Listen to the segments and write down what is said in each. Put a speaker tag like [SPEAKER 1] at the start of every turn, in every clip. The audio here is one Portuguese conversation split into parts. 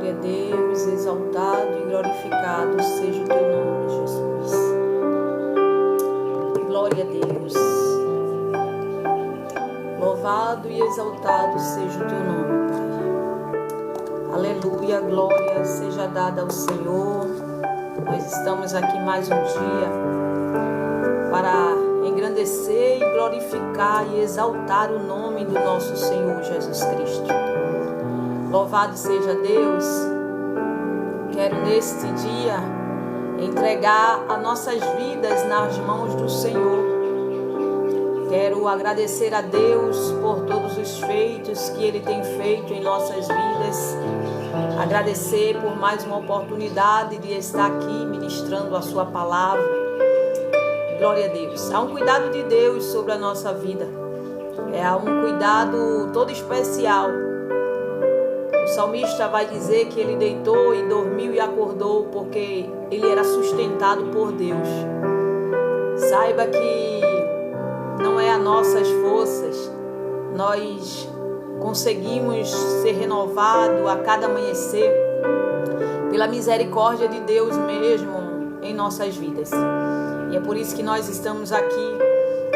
[SPEAKER 1] Glória a Deus, exaltado e glorificado seja o teu nome, Jesus. Glória a Deus. Louvado e exaltado seja o teu nome, Pai. Aleluia, glória seja dada ao Senhor. Nós estamos aqui mais um dia para engrandecer e glorificar e exaltar o nome do nosso Senhor Jesus Cristo. Louvado seja Deus. Quero neste dia entregar as nossas vidas nas mãos do Senhor. Quero agradecer a Deus por todos os feitos que Ele tem feito em nossas vidas. Agradecer por mais uma oportunidade de estar aqui ministrando a sua palavra. Glória a Deus. Há um cuidado de Deus sobre a nossa vida. Há um cuidado todo especial. O salmista vai dizer que ele deitou e dormiu e acordou porque ele era sustentado por Deus. Saiba que não é as nossas forças. Nós conseguimos ser renovados a cada amanhecer pela misericórdia de Deus mesmo em nossas vidas. E é por isso que nós estamos aqui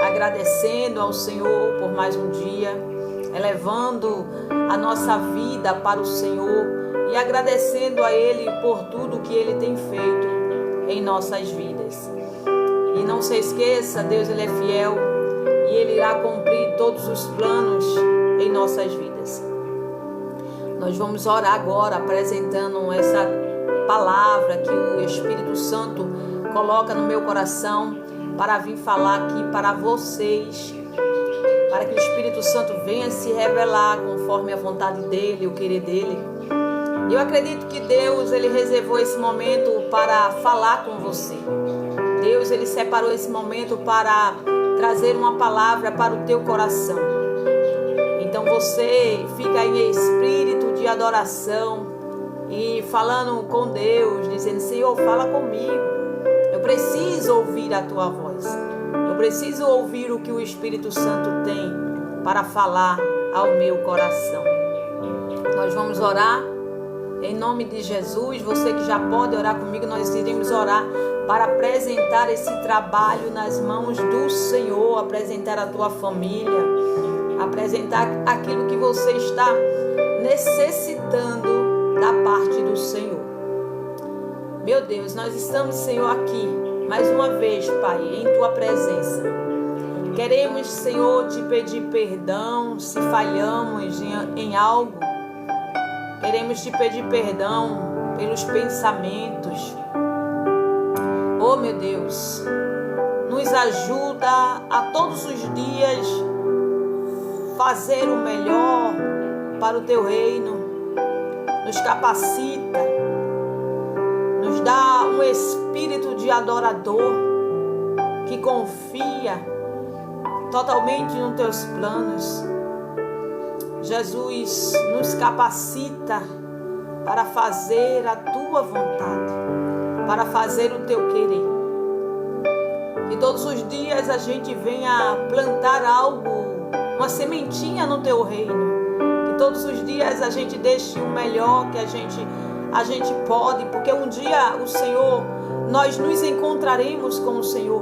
[SPEAKER 1] agradecendo ao Senhor por mais um dia, elevando a nossa vida para o Senhor e agradecendo a Ele por tudo que Ele tem feito em nossas vidas. E não se esqueça, Deus Ele é fiel e Ele irá cumprir todos os planos em nossas vidas. Nós vamos orar agora apresentando essa palavra que o Espírito Santo coloca no meu coração para vir falar aqui para vocês, para que o Espírito Santo venha se revelar conforme a vontade dEle, o querer dEle. E eu acredito que Deus, Ele reservou esse momento para falar com você. Deus, Ele separou esse momento para trazer uma palavra para o teu coração. Então você fica em espírito de adoração e falando com Deus, dizendo: Senhor, fala comigo. Eu preciso ouvir a tua voz. Eu preciso ouvir o que o Espírito Santo tem para falar ao meu coração. Nós vamos orar em nome de Jesus. Você que já pode orar comigo, nós iremos orar para apresentar esse trabalho nas mãos do Senhor, apresentar a tua família, apresentar aquilo que você está necessitando da parte do Senhor. Meu Deus, nós estamos, Senhor, aqui mais uma vez, Pai, em tua presença. Queremos, Senhor, te pedir perdão se falhamos em algo. Queremos te pedir perdão pelos pensamentos. Oh, meu Deus, nos ajuda a todos os dias fazer o melhor para o teu reino. Nos capacita, nos dá um espírito de adorador que confia totalmente nos teus planos. Jesus, nos capacita para fazer a tua vontade, para fazer o teu querer. Que todos os dias a gente venha plantar algo, uma sementinha no teu reino. Que todos os dias a gente deixe o melhor que a gente pode, porque um dia o Senhor, nós nos encontraremos com o Senhor.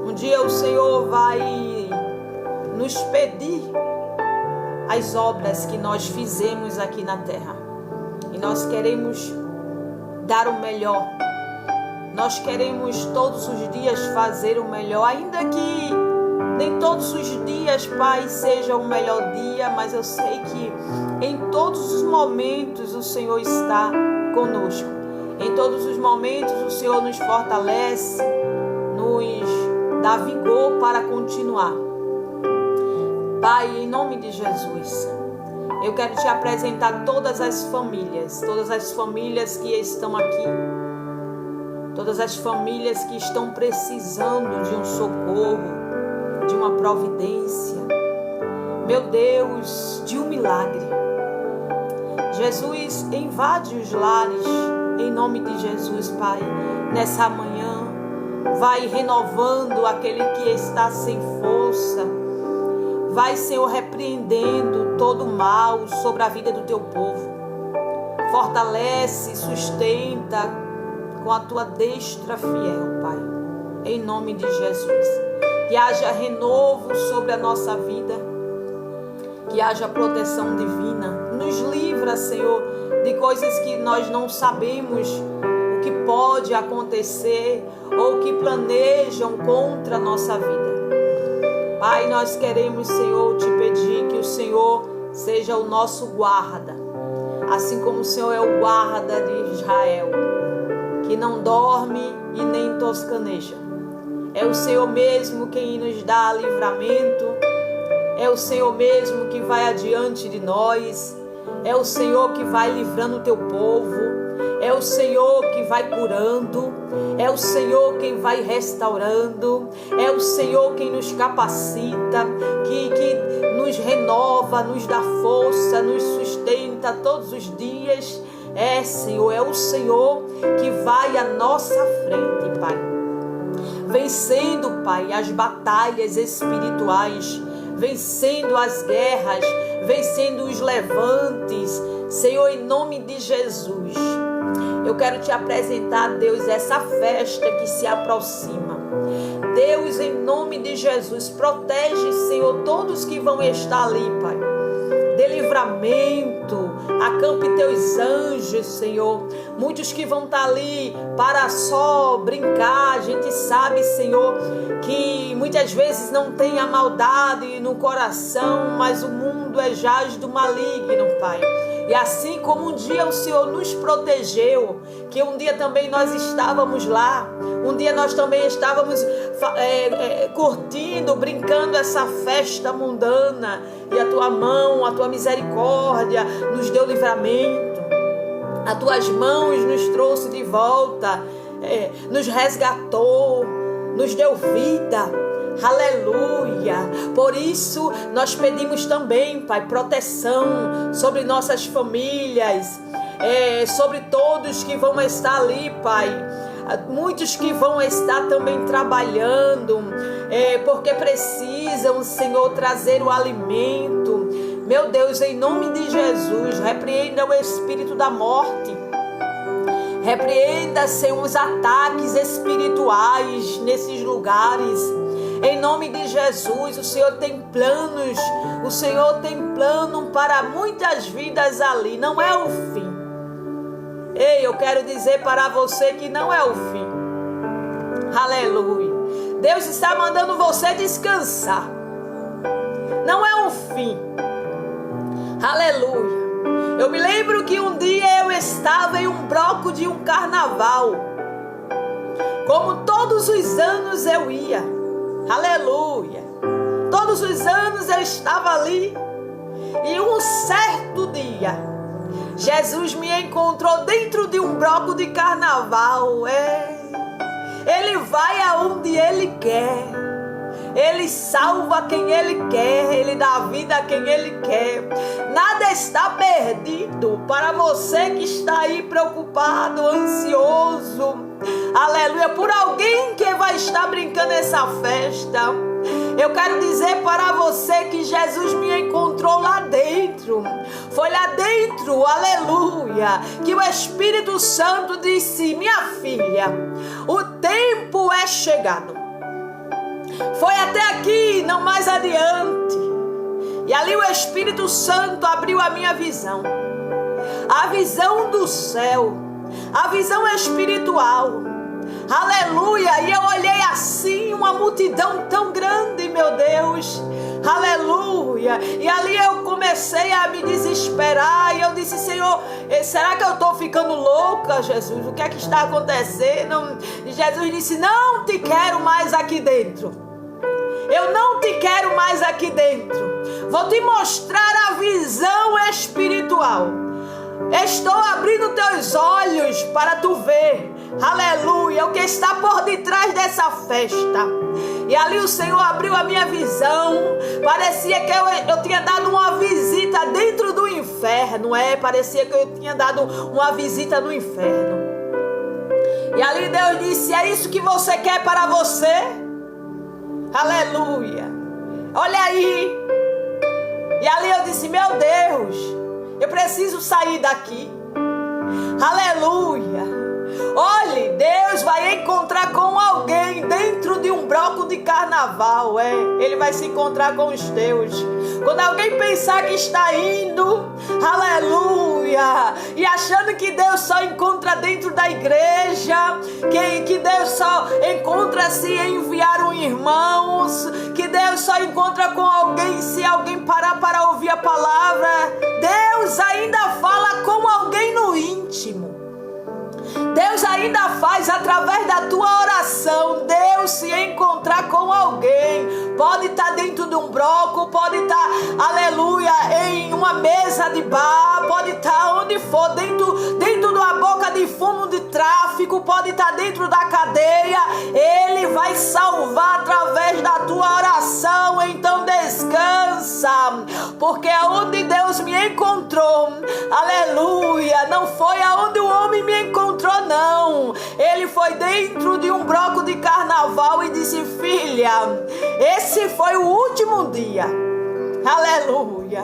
[SPEAKER 1] Um dia o Senhor vai nos pedir as obras que nós fizemos aqui na terra. E nós queremos dar o melhor. Nós queremos todos os dias fazer o melhor, ainda que nem todos os dias, Pai, seja o melhor dia, mas eu sei que em todos os momentos o Senhor está conosco. Em todos os momentos o Senhor nos fortalece, nos dá vigor para continuar. Pai, em nome de Jesus, eu quero te apresentar todas as famílias que estão aqui, todas as famílias que estão precisando de um socorro, de uma providência, meu Deus, de um milagre. Jesus, invade os lares, em nome de Jesus, Pai, nessa manhã, vai renovando aquele que está sem força, vai, Senhor, repreendendo todo o mal sobre a vida do teu povo. Fortalece, sustenta com a tua destra fiel, Pai. Em nome de Jesus. Que haja renovo sobre a nossa vida. Que haja proteção divina. Nos livra, Senhor, de coisas que nós não sabemos o que pode acontecer ou que planejam contra a nossa vida. Pai, nós queremos, Senhor, te pedir que o Senhor seja o nosso guarda, assim como o Senhor é o guarda de Israel, que não dorme e nem toscaneja. É o Senhor mesmo quem nos dá livramento, é o Senhor mesmo que vai adiante de nós, é o Senhor que vai livrando o teu povo, é o Senhor que vai curando, é o Senhor quem vai restaurando, é o Senhor quem nos capacita, que nos renova, nos dá força, nos sustenta todos os dias. É, Senhor, é o Senhor que vai à nossa frente, Pai, vencendo, Pai, as batalhas espirituais, vencendo as guerras, vencendo os levantes. Senhor, em nome de Jesus, eu quero te apresentar, Deus, essa festa que se aproxima. Deus, em nome de Jesus, protege, Senhor, todos que vão estar ali, Pai. Dê livramento, acampe teus anjos, Senhor. Muitos que vão estar ali para só brincar. A gente sabe, Senhor, que muitas vezes não tem a maldade no coração, mas o mundo é jaz do maligno, Pai. E assim como um dia o Senhor nos protegeu, que um dia também nós estávamos lá, um dia nós também estávamos curtindo, brincando essa festa mundana, e a tua mão, a tua misericórdia nos deu livramento, as tuas mãos nos trouxe de volta, nos resgatou, nos deu vida. Aleluia! Por isso nós pedimos também, Pai, proteção sobre nossas famílias, sobre todos que vão estar ali, Pai. Muitos que vão estar também trabalhando, porque precisam, Senhor, trazer o alimento. Meu Deus, em nome de Jesus, repreenda o espírito da morte. Repreenda, Senhor, os ataques espirituais nesses lugares. Em nome de Jesus, o Senhor tem planos. O Senhor tem plano para muitas vidas ali. Não é o fim. Ei, eu quero dizer para você que não é o fim. Aleluia. Deus está mandando você descansar. Não é o fim. Aleluia. Eu me lembro que um dia eu estava em um bloco de um carnaval. Como todos os anos eu ia. Aleluia. Todos os anos eu estava ali. E um certo dia, Jesus me encontrou dentro de um bloco de carnaval. Ele vai aonde Ele quer. Ele salva quem Ele quer. Ele dá vida a quem Ele quer. Nada está perdido para você que está aí preocupado, ansioso. Aleluia, por alguém que vai estar brincando essa festa. Eu quero dizer para você que Jesus me encontrou lá dentro. Foi lá dentro, aleluia, que o Espírito Santo disse: minha filha, o tempo é chegado. Foi até aqui, não mais adiante. E ali o Espírito Santo abriu a minha visão. A visão do céu, a visão espiritual. Aleluia, e eu olhei assim, uma multidão tão grande, meu Deus, aleluia, e ali eu comecei a me desesperar, e eu disse: Senhor, será que eu estou ficando louca, Jesus? O que é que está acontecendo? E Jesus disse: não te quero mais aqui dentro, eu não te quero mais aqui dentro, vou te mostrar a visão espiritual, estou abrindo teus olhos para tu ver, aleluia, o que está por detrás dessa festa. E ali o Senhor abriu a minha visão. Parecia que eu tinha dado uma visita dentro do inferno. Parecia que eu tinha dado uma visita no inferno. E ali Deus disse: é isso que você quer para você? Aleluia. Olha aí. E ali eu disse: meu Deus, eu preciso sair daqui. Aleluia. Olhe, Deus vai encontrar com alguém dentro de um bloco de carnaval, Ele vai se encontrar com os teus. Quando alguém pensar que está indo, aleluia, e achando que Deus só encontra dentro da igreja, que Deus só encontra se enviar irmãos, que Deus só encontra com alguém se alguém parar para ouvir a palavra, Deus ainda fala com alguém no íntimo. Deus ainda faz através da tua oração, Deus se encontrar com alguém. Pode estar dentro de um bloco, pode estar, aleluia, em uma mesa de bar, pode estar onde for, dentro de uma boca de fumo de tráfico, pode estar dentro da cadeia. Ele vai salvar através da tua oração. Então descansa, porque aonde Deus me encontrou, aleluia, não foi aonde o homem me encontrou, não. Ele foi dentro de um bloco de carnaval e disse: filha, esse foi o último dia. Aleluia.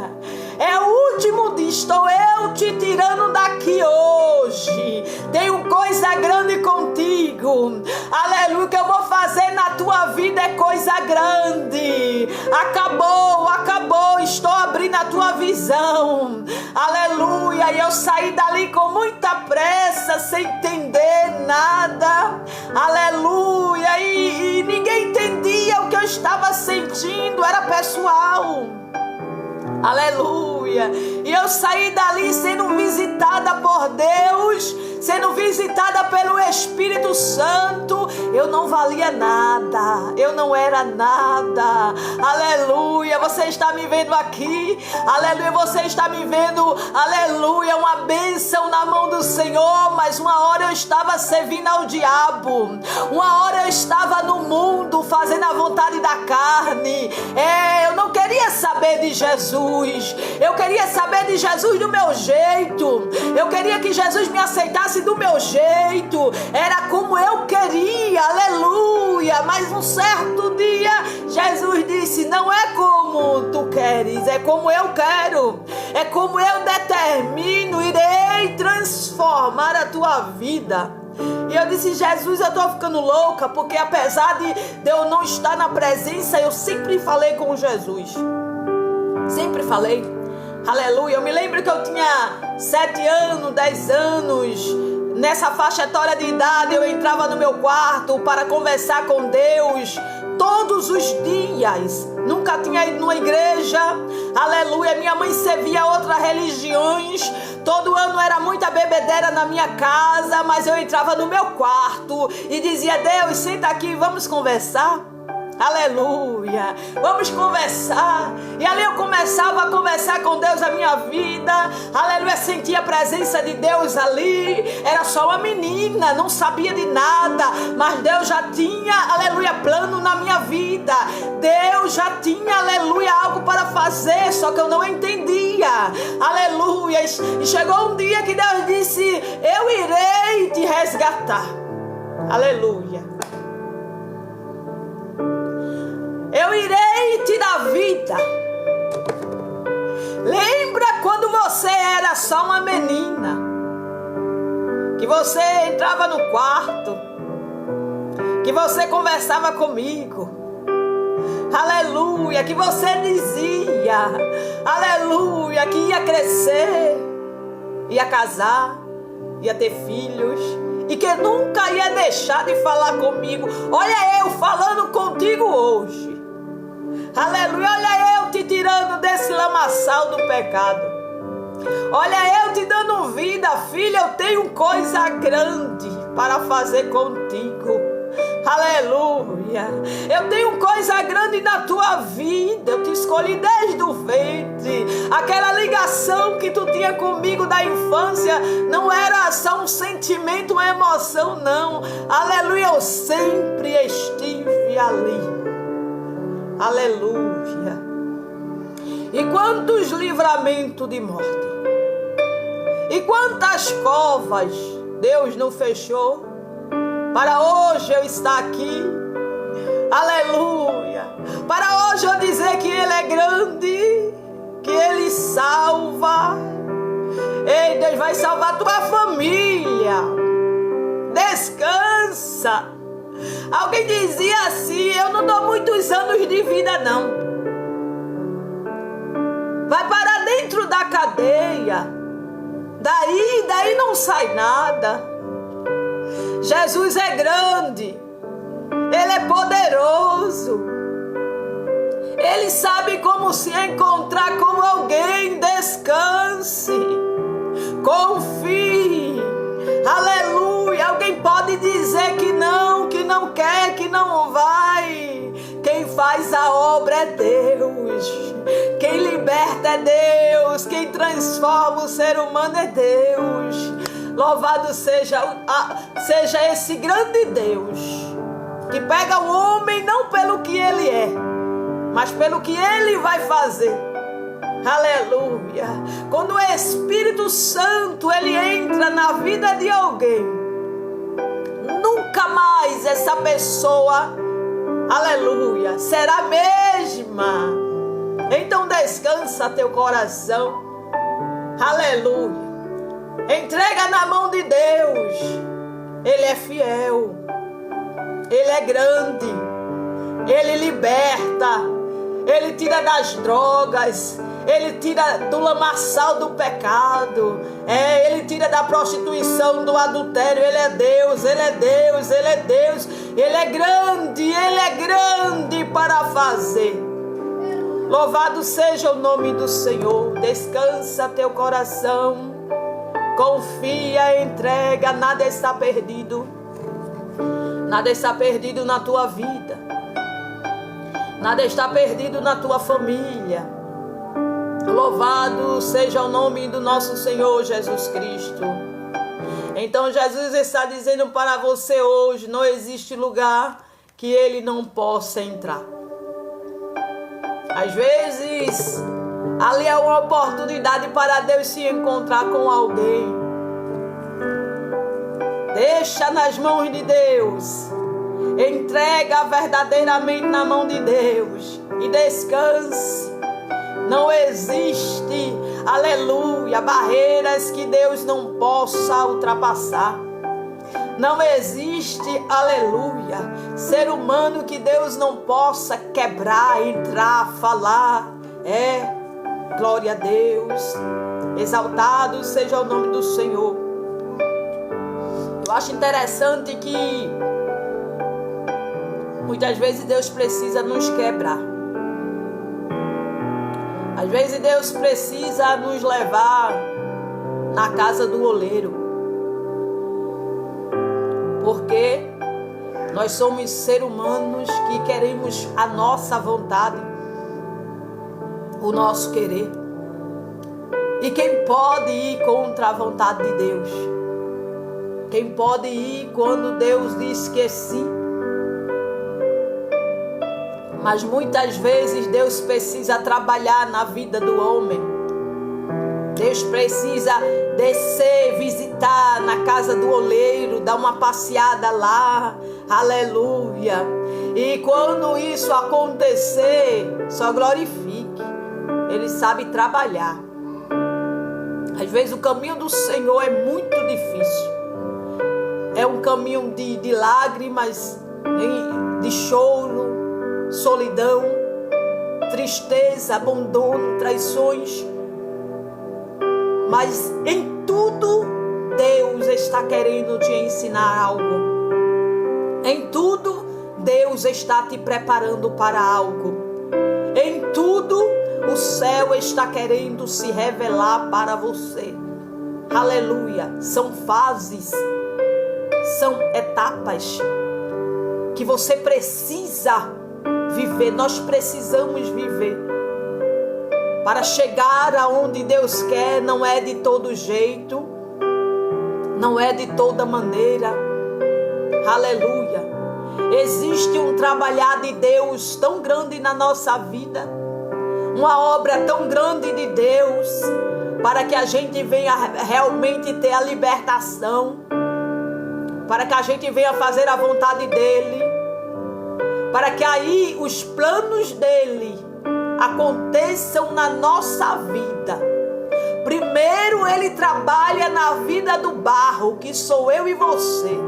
[SPEAKER 1] É o último dia, estou eu te tirando daqui hoje. Tenho coisa grande contigo. Aleluia, o que eu vou fazer na tua vida é coisa grande. Acabou, estou abrindo a tua visão. Aleluia, e eu saí dali com muita pressa, sem entender nada. Aleluia, e ninguém entendia o que eu estava sentindo, era pessoal. Aleluia. E eu saí dali sendo visitada por Deus, sendo visitada pelo Espírito Santo. Eu não valia nada, eu não era nada. Aleluia. Você está me vendo aqui, aleluia, você está me vendo, aleluia, uma bênção na mão do Senhor. Mas uma hora eu estava servindo ao diabo, uma hora eu estava no mundo fazendo a vontade da carne. Eu não queria saber de Jesus, eu queria saber de Jesus do meu jeito, eu queria que Jesus me aceitasse do meu jeito, era como eu queria, aleluia. Mas um certo dia Jesus disse: não é como tu queres, é como eu quero, é como eu determino, irei transformar a tua vida. E eu disse: Jesus, eu estou ficando louca, porque apesar de eu não estar na presença, eu sempre falei com Jesus, sempre falei, aleluia. Eu me lembro que eu tinha 7 anos, 10 anos, nessa faixa etária de idade, eu entrava no meu quarto para conversar com Deus todos os dias. Nunca tinha ido numa igreja, aleluia. Minha mãe servia outras religiões, todo ano era muita bebedeira na minha casa, mas eu entrava no meu quarto e dizia: Deus, senta aqui, vamos conversar. Aleluia, vamos conversar. E ali eu começava a conversar com Deus a minha vida, aleluia, sentia a presença de Deus ali. Era só uma menina, não sabia de nada, mas Deus já tinha, aleluia, plano na minha vida. Deus já tinha, aleluia, algo para fazer, só que eu não entendia, aleluia. E chegou um dia que Deus disse: eu irei te resgatar, aleluia. Eu irei te dar vida. Lembra quando você era só uma menina, que você entrava no quarto, que você conversava comigo, aleluia, que você dizia, aleluia, que ia crescer, ia casar, ia ter filhos, e que nunca ia deixar de falar comigo. Olha eu falando contigo hoje, aleluia. Olha eu te tirando desse lamaçal do pecado, olha eu te dando vida. Filha, eu tenho coisa grande para fazer contigo, aleluia. Eu tenho coisa grande na tua vida. Eu te escolhi desde o ventre. Aquela ligação que tu tinha comigo da infância não era só um sentimento, uma emoção, não, aleluia. Eu sempre estive ali, aleluia. E quantos livramentos de morte, e quantas covas Deus não fechou para hoje eu estar aqui, aleluia. Para hoje eu dizer que Ele é grande, que Ele salva. Ei, Deus vai salvar tua família. descansa. Alguém dizia assim: eu não dou muitos anos de vida não. Vai parar dentro da cadeia. Daí não sai nada. Jesus é grande. Ele é poderoso. Ele sabe como se encontrar com alguém. Descanse. Confie. Aleluia. Alguém pode dizer que não quer, que não vai. Quem faz a obra é Deus. Quem liberta é Deus. Quem transforma o ser humano é Deus. Louvado seja esse grande Deus, que pega o homem não pelo que ele é, mas pelo que ele vai fazer. Aleluia. Quando o Espírito Santo ele entra na vida de alguém, nunca mais essa pessoa, aleluia, será a mesma. Então descansa teu coração. Aleluia. Entrega na mão de Deus. Ele é fiel. Ele é grande. Ele liberta. Ele tira das drogas. Ele tira do lamaçal do pecado. Ele tira da prostituição, do adultério. Ele é Deus. Ele é Deus. Ele é Deus. Ele é grande. Ele é grande para fazer. Louvado seja o nome do Senhor. Descansa teu coração. Confia, entrega, nada está perdido. Nada está perdido na tua vida. Nada está perdido na tua família. Louvado seja o nome do nosso Senhor Jesus Cristo. Então Jesus está dizendo para você hoje: não existe lugar que Ele não possa entrar. Às vezes ali é uma oportunidade para Deus se encontrar com alguém. Deixa nas mãos de Deus. Entrega verdadeiramente na mão de Deus. E descanse. Não existe, aleluia, barreiras que Deus não possa ultrapassar. Não existe, aleluia, ser humano que Deus não possa quebrar, entrar, falar. Glória a Deus. Exaltado seja o nome do Senhor. Eu acho interessante que muitas vezes Deus precisa nos quebrar. Às vezes Deus precisa nos levar na casa do oleiro. Porque nós somos seres humanos que queremos a nossa vontade, o nosso querer. E quem pode ir contra a vontade de Deus? Quem pode ir quando Deus diz que sim? Mas muitas vezes Deus precisa trabalhar na vida do homem. Deus precisa descer, visitar na casa do oleiro, dar uma passeada lá. Aleluia. E quando isso acontecer, só glorifique. Ele sabe trabalhar. Às vezes o caminho do Senhor é muito difícil. É um caminho de lágrimas, de choro, solidão, tristeza, abandono, traições. Mas em tudo Deus está querendo te ensinar algo. Em tudo Deus está te preparando para algo. Em tudo o céu está querendo se revelar para você. Aleluia. São fases, são etapas que você precisa viver. Nós precisamos viver. Para chegar aonde Deus quer, não é de todo jeito, não é de toda maneira. Aleluia. Existe um trabalhar de Deus tão grande na nossa vida, uma obra tão grande de Deus, para que a gente venha realmente ter a libertação, para que a gente venha fazer a vontade dEle, para que aí os planos dEle aconteçam na nossa vida. Primeiro Ele trabalha na vida do barro, que sou eu e você.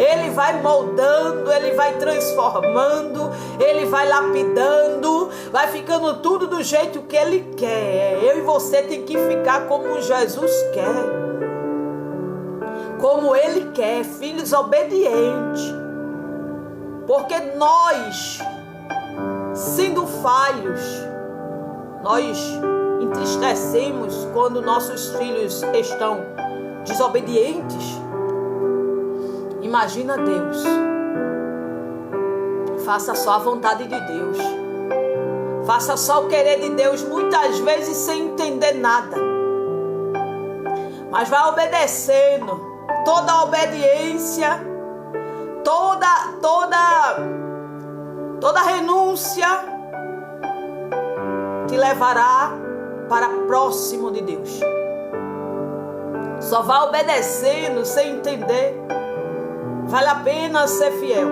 [SPEAKER 1] Ele vai moldando, Ele vai transformando, Ele vai lapidando, vai ficando tudo do jeito que Ele quer. Eu e você tem que ficar como Jesus quer, como Ele quer, filhos obedientes. Porque nós, sendo falhos, nós entristecemos quando nossos filhos estão desobedientes. Imagina Deus. Faça só a vontade de Deus. Faça só o querer de Deus, muitas vezes sem entender nada. Mas vai obedecendo. Toda a obediência, toda renúncia te levará para próximo de Deus. Só vai obedecendo sem entender. Vale a pena ser fiel.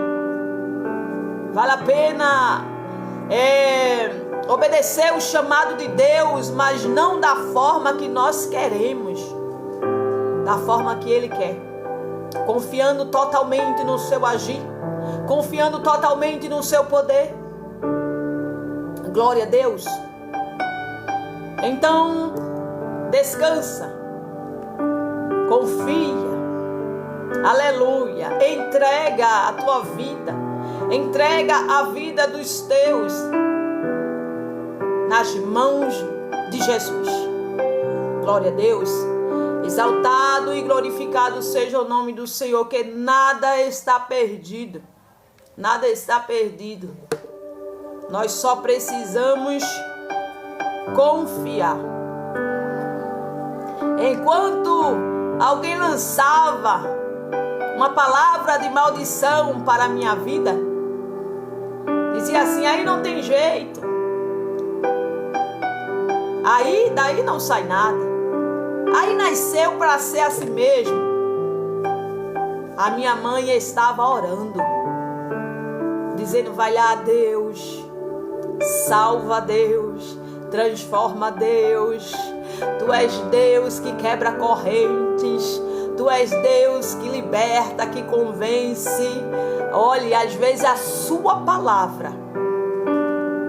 [SPEAKER 1] Vale a pena obedecer o chamado de Deus, mas não da forma que nós queremos, da forma que Ele quer. Confiando totalmente no seu agir, confiando totalmente no seu poder. Glória a Deus. Então, descansa, confia, aleluia, entrega a tua vida, entrega a vida dos teus nas mãos de Jesus. Glória a Deus. Exaltado e glorificado seja o nome do Senhor, que nada está perdido. Nada está perdido. Nós só precisamos confiar. Enquanto alguém lançava uma palavra de maldição para a minha vida, dizia assim: aí não tem jeito, aí daí não sai nada, aí nasceu para ser assim mesmo. A minha mãe estava orando, dizendo: vai lá, Deus, salva, Deus, transforma, Deus. Tu és Deus que quebra correntes, Tu és Deus que liberta, que convence. Olha, às vezes a sua palavra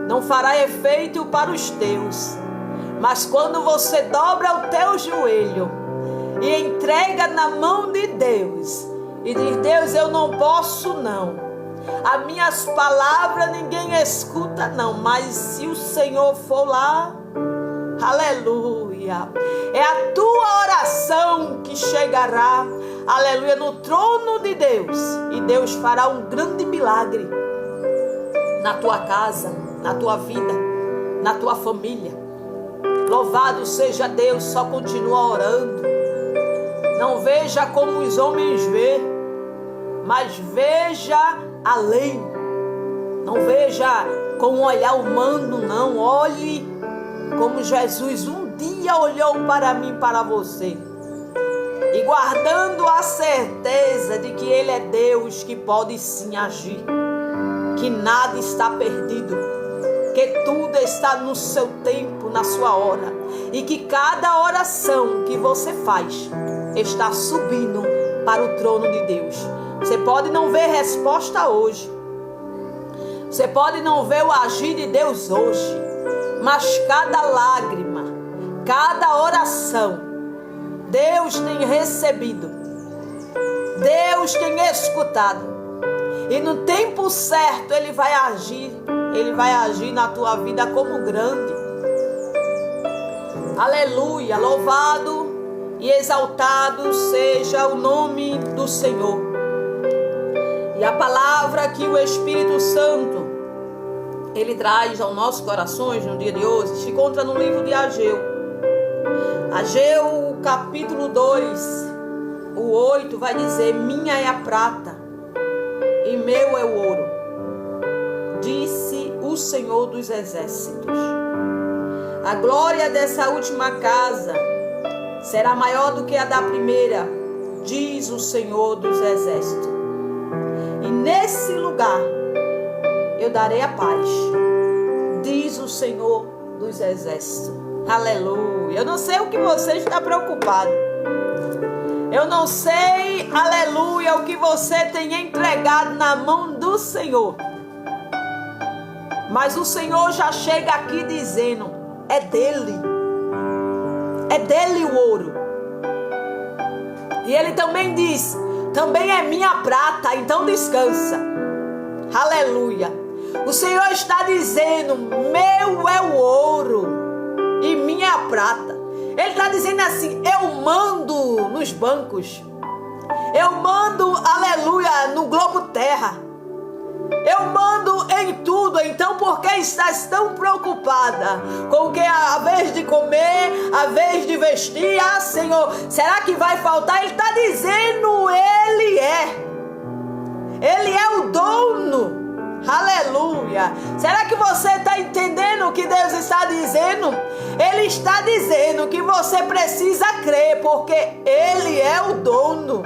[SPEAKER 1] não fará efeito para os teus, mas quando você dobra o teu joelho e entrega na mão de Deus e diz: Deus, eu não posso não, as minhas palavras ninguém escuta não, mas se o Senhor for lá, aleluia, é a tua oração que chegará, aleluia, no trono de Deus, e Deus fará um grande milagre na tua casa, na tua vida, na tua família. Louvado seja Deus. Só continua orando. Não veja como os homens vê, mas veja além. Não veja com um olhar humano, não. Olhe como Jesus um dia olhou para mim, para você, e guardando a certeza de que Ele é Deus que pode sim agir, que nada está perdido, que tudo está no seu tempo, na sua hora, e que cada oração que você faz está subindo para o trono de Deus. Você pode não ver resposta hoje, você pode não ver o agir de Deus hoje, mas cada lágrima, cada oração, Deus tem recebido, Deus tem escutado, e no tempo certo Ele vai agir na tua vida como grande. Aleluia, louvado e exaltado seja o nome do Senhor. E a palavra que o Espírito Santo Ele traz aos nossos corações no dia de hoje se encontra no livro de Ageu. Ageu, capítulo 2, o 8 vai dizer: minha é a prata e meu é o ouro, disse o Senhor dos exércitos. A glória dessa última casa será maior do que a da primeira, diz o Senhor dos exércitos. E nesse lugar eu darei a paz, diz o Senhor dos exércitos. Aleluia. Eu não sei o que você está preocupado. Eu não sei, aleluia, o que você tem entregado na mão do Senhor. Mas o Senhor já chega aqui dizendo, é dele. É dele o ouro. E ele também diz, também é minha prata, então descansa. Aleluia. O Senhor está dizendo, meu é o ouro e minha é a prata. Ele está dizendo assim, eu mando nos bancos. Eu mando, aleluia, no globo terra. Eu mando em tudo. Então por que estás tão preocupada com o que a vez de comer, a vez de vestir? Ah, Senhor, será que vai faltar? Ele está dizendo, Ele é o dono. Aleluia. Será que você está entendendo o que Deus está dizendo? Ele está dizendo que você precisa crer, porque Ele é o dono.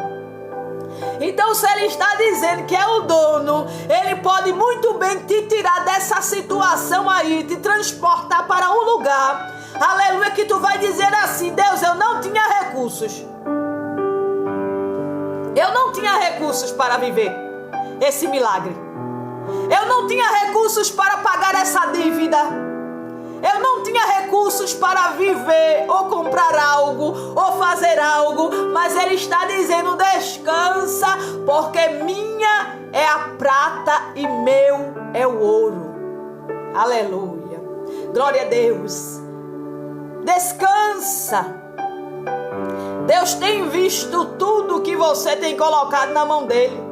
[SPEAKER 1] Então, se Ele está dizendo que é o dono, Ele pode muito bem te tirar dessa situação aí, te transportar para um lugar, aleluia, que tu vai dizer assim, Deus, eu não tinha recursos. Eu não tinha recursos para viver esse milagre. Eu não tinha recursos para pagar essa dívida. Eu não tinha recursos para viver ou comprar algo ou fazer algo. Mas Ele está dizendo, descansa, porque minha é a prata e meu é o ouro. Aleluia. Glória a Deus. Descansa. Deus tem visto tudo que você tem colocado na mão dele.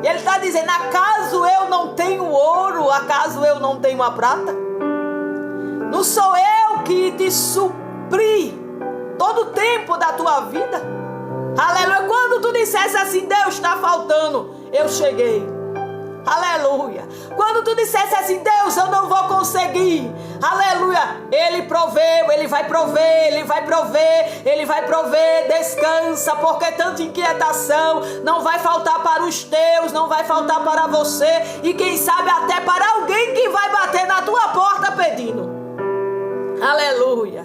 [SPEAKER 1] Ele está dizendo, acaso eu não tenho ouro? Acaso eu não tenho a prata? Não sou eu que te supri todo o tempo da tua vida? Aleluia. Quando tu dissesse assim, Deus, está faltando, eu cheguei. Aleluia. Quando tu dissesse assim, Deus, eu não vou conseguir. Aleluia. Ele proveu, Ele vai prover, Ele vai prover, Ele vai prover. Descansa, porque tanta inquietação não vai faltar para os teus, não vai faltar para você. E quem sabe até para alguém que vai bater na tua porta pedindo. Aleluia.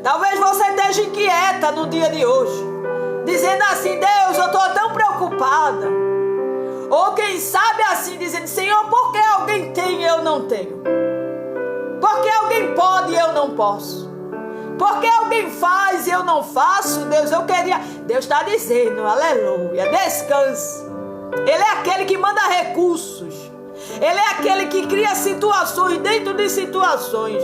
[SPEAKER 1] Talvez você esteja inquieta no dia de hoje, dizendo assim, Deus, eu estou tão preocupada. Ou quem sabe assim, dizendo, Senhor, por que alguém tem e eu não tenho? Por que alguém pode e eu não posso? Por que alguém faz e eu não faço? Deus, eu queria... Deus está dizendo, aleluia, descanse. Ele é aquele que manda recursos. Ele é aquele que cria situações dentro de situações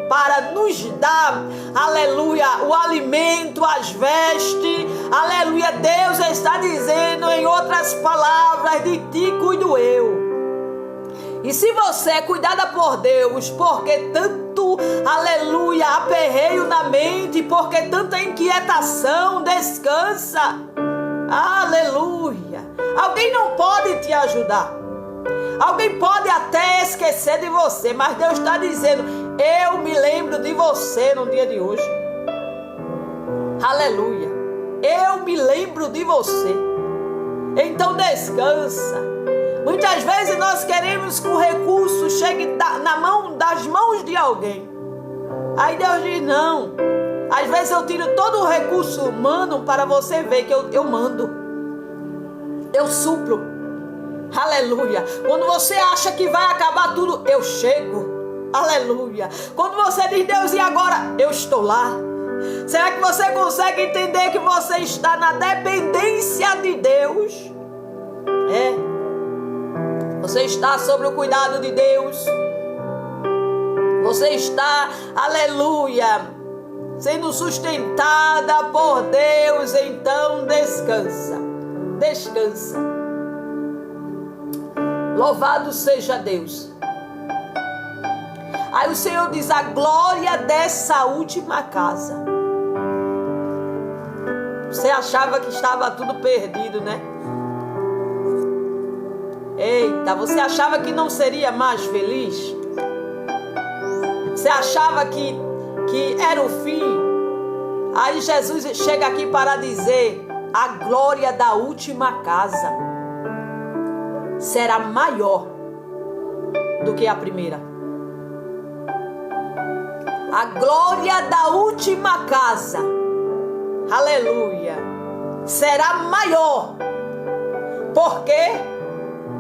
[SPEAKER 1] para nos dar, aleluia, o alimento, as vestes, aleluia. Deus está dizendo, em outras palavras, de ti cuido eu. E se você é cuidada por Deus, porque tanto, aleluia, aperreio na mente, porque tanta inquietação, descansa, aleluia. Alguém não pode te ajudar. Alguém pode até esquecer de você, mas Deus está dizendo, eu me lembro de você no dia de hoje. Aleluia. Eu me lembro de você. Então descansa. Muitas vezes nós queremos que o recurso chegue das mãos de alguém. Aí Deus diz, não. Às vezes eu tiro todo o recurso humano para você ver que eu mando. Eu supro. Aleluia. Quando você acha que vai acabar tudo, eu chego. Aleluia. Quando você diz, Deus, e agora? Eu estou lá. Será que você consegue entender que você está na dependência de Deus? Você está sob o cuidado de Deus. Você está, aleluia, sendo sustentada por Deus. Então descansa. Descansa. Louvado seja Deus. Aí o Senhor diz, a glória dessa última casa. Você achava que estava tudo perdido, né? Eita, você achava que não seria mais feliz? Você achava que era o fim? Aí Jesus chega aqui para dizer, a glória da última casa será maior do que a primeira. A glória da última casa, aleluia, será maior, porque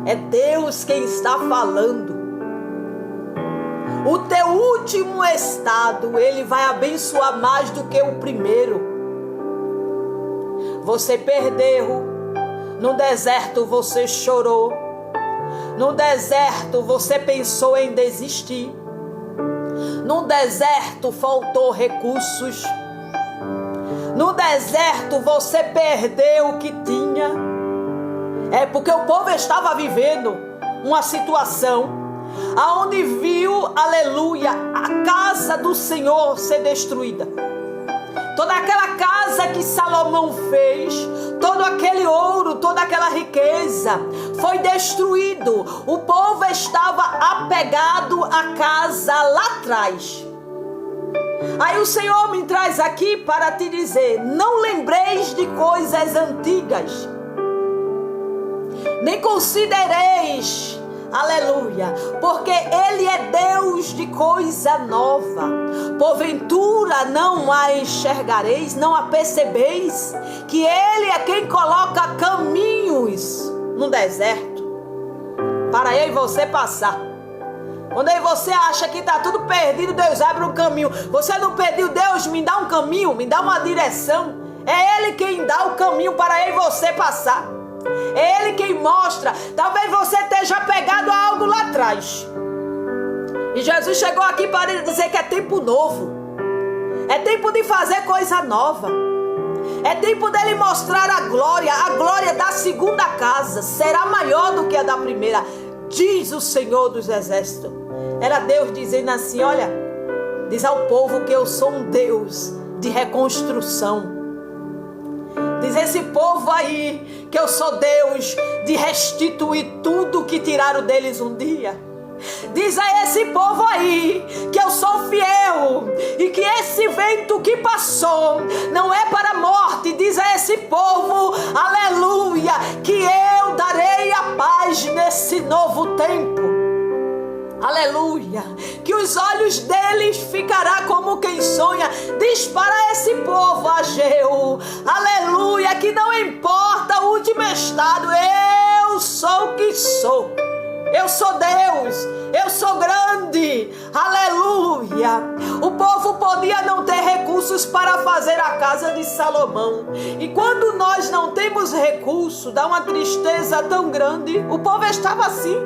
[SPEAKER 1] é Deus quem está falando. O teu último estado, Ele vai abençoar mais do que o primeiro. Você perdeu, no deserto você chorou, no deserto você pensou em desistir, no deserto faltou recursos, no deserto você perdeu o que tinha. É porque o povo estava vivendo uma situação aonde viu, aleluia, a casa do Senhor ser destruída. Toda aquela casa que Salomão fez, todo aquele ouro, toda aquela riqueza foi destruído. O povo estava apegado à casa lá atrás. Aí o Senhor me traz aqui para te dizer: não lembreis de coisas antigas, nem considereis, aleluia, porque Ele é Deus de coisa nova. Porventura não a enxergareis, não a percebeis, que Ele é quem coloca caminhos no deserto para eu e você passar. Quando aí você acha que está tudo perdido, Deus abre um caminho. Você não pediu, Deus me dá um caminho, me dá uma direção. É Ele quem dá o caminho para eu e você passar. É Ele quem mostra. Talvez você esteja pegado a algo lá atrás. E Jesus chegou aqui para ele dizer que é tempo novo. É tempo de fazer coisa nova. É tempo dele mostrar a glória da segunda casa será maior do que a da primeira, diz o Senhor dos Exércitos. Era Deus dizendo assim: olha, diz ao povo que eu sou um Deus de reconstrução. Diz esse povo aí que eu sou Deus de restituir tudo que tiraram deles um dia. Diz a esse povo aí que eu sou fiel e que esse vento que passou não é para a morte. Diz a esse povo, aleluia, que eu darei a paz nesse novo tempo. Aleluia, que os olhos deles ficará como quem sonha. Diz para esse povo, Ageu, aleluia, que não importa o último estado, eu sou o que sou. Eu sou Deus, eu sou grande, aleluia. O povo podia não ter recursos para fazer a casa de Salomão. E quando nós não temos recurso, dá uma tristeza tão grande. O povo estava assim.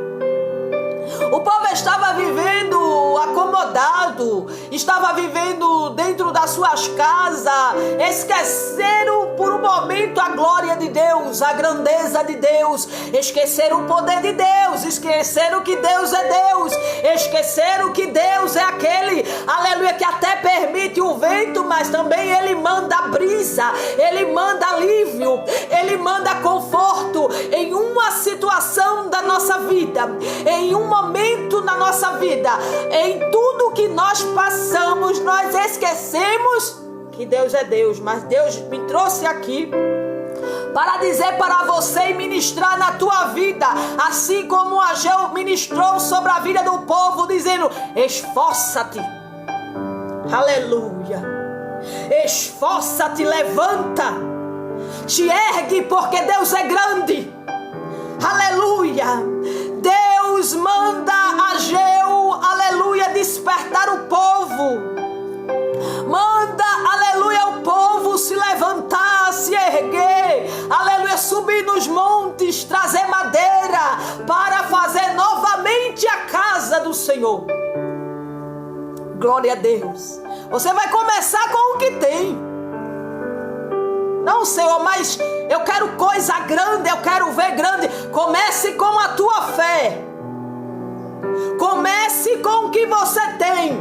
[SPEAKER 1] O povo estava vivendo acomodado, estava vivendo dentro das suas casas, esqueceram por um momento a glória de Deus, a grandeza de Deus, esqueceram o poder de Deus, esqueceram que Deus é Deus, esqueceram que Deus é aquele, aleluia, que até permite o vento, mas também Ele manda a brisa, Ele manda alívio, Ele manda conforto em uma situação da nossa vida, em um momento na nossa vida, em tudo que nós passamos, nós esquecemos que Deus é Deus. Mas Deus me trouxe aqui para dizer para você e ministrar na tua vida, assim como Ageu ministrou sobre a vida do povo, dizendo: esforça-te, aleluia, esforça-te, levanta, te ergue, porque Deus é grande, aleluia. Deus manda Ageu, aleluia, despertar o povo. Manda, aleluia, o povo se levantar, se erguer, aleluia, subir nos montes, trazer madeira para fazer novamente a casa do Senhor. Glória a Deus. Você vai começar com o que tem. Não, Senhor, mas eu quero coisa grande, eu quero ver grande. Comece com a tua fé. Comece com o que você tem.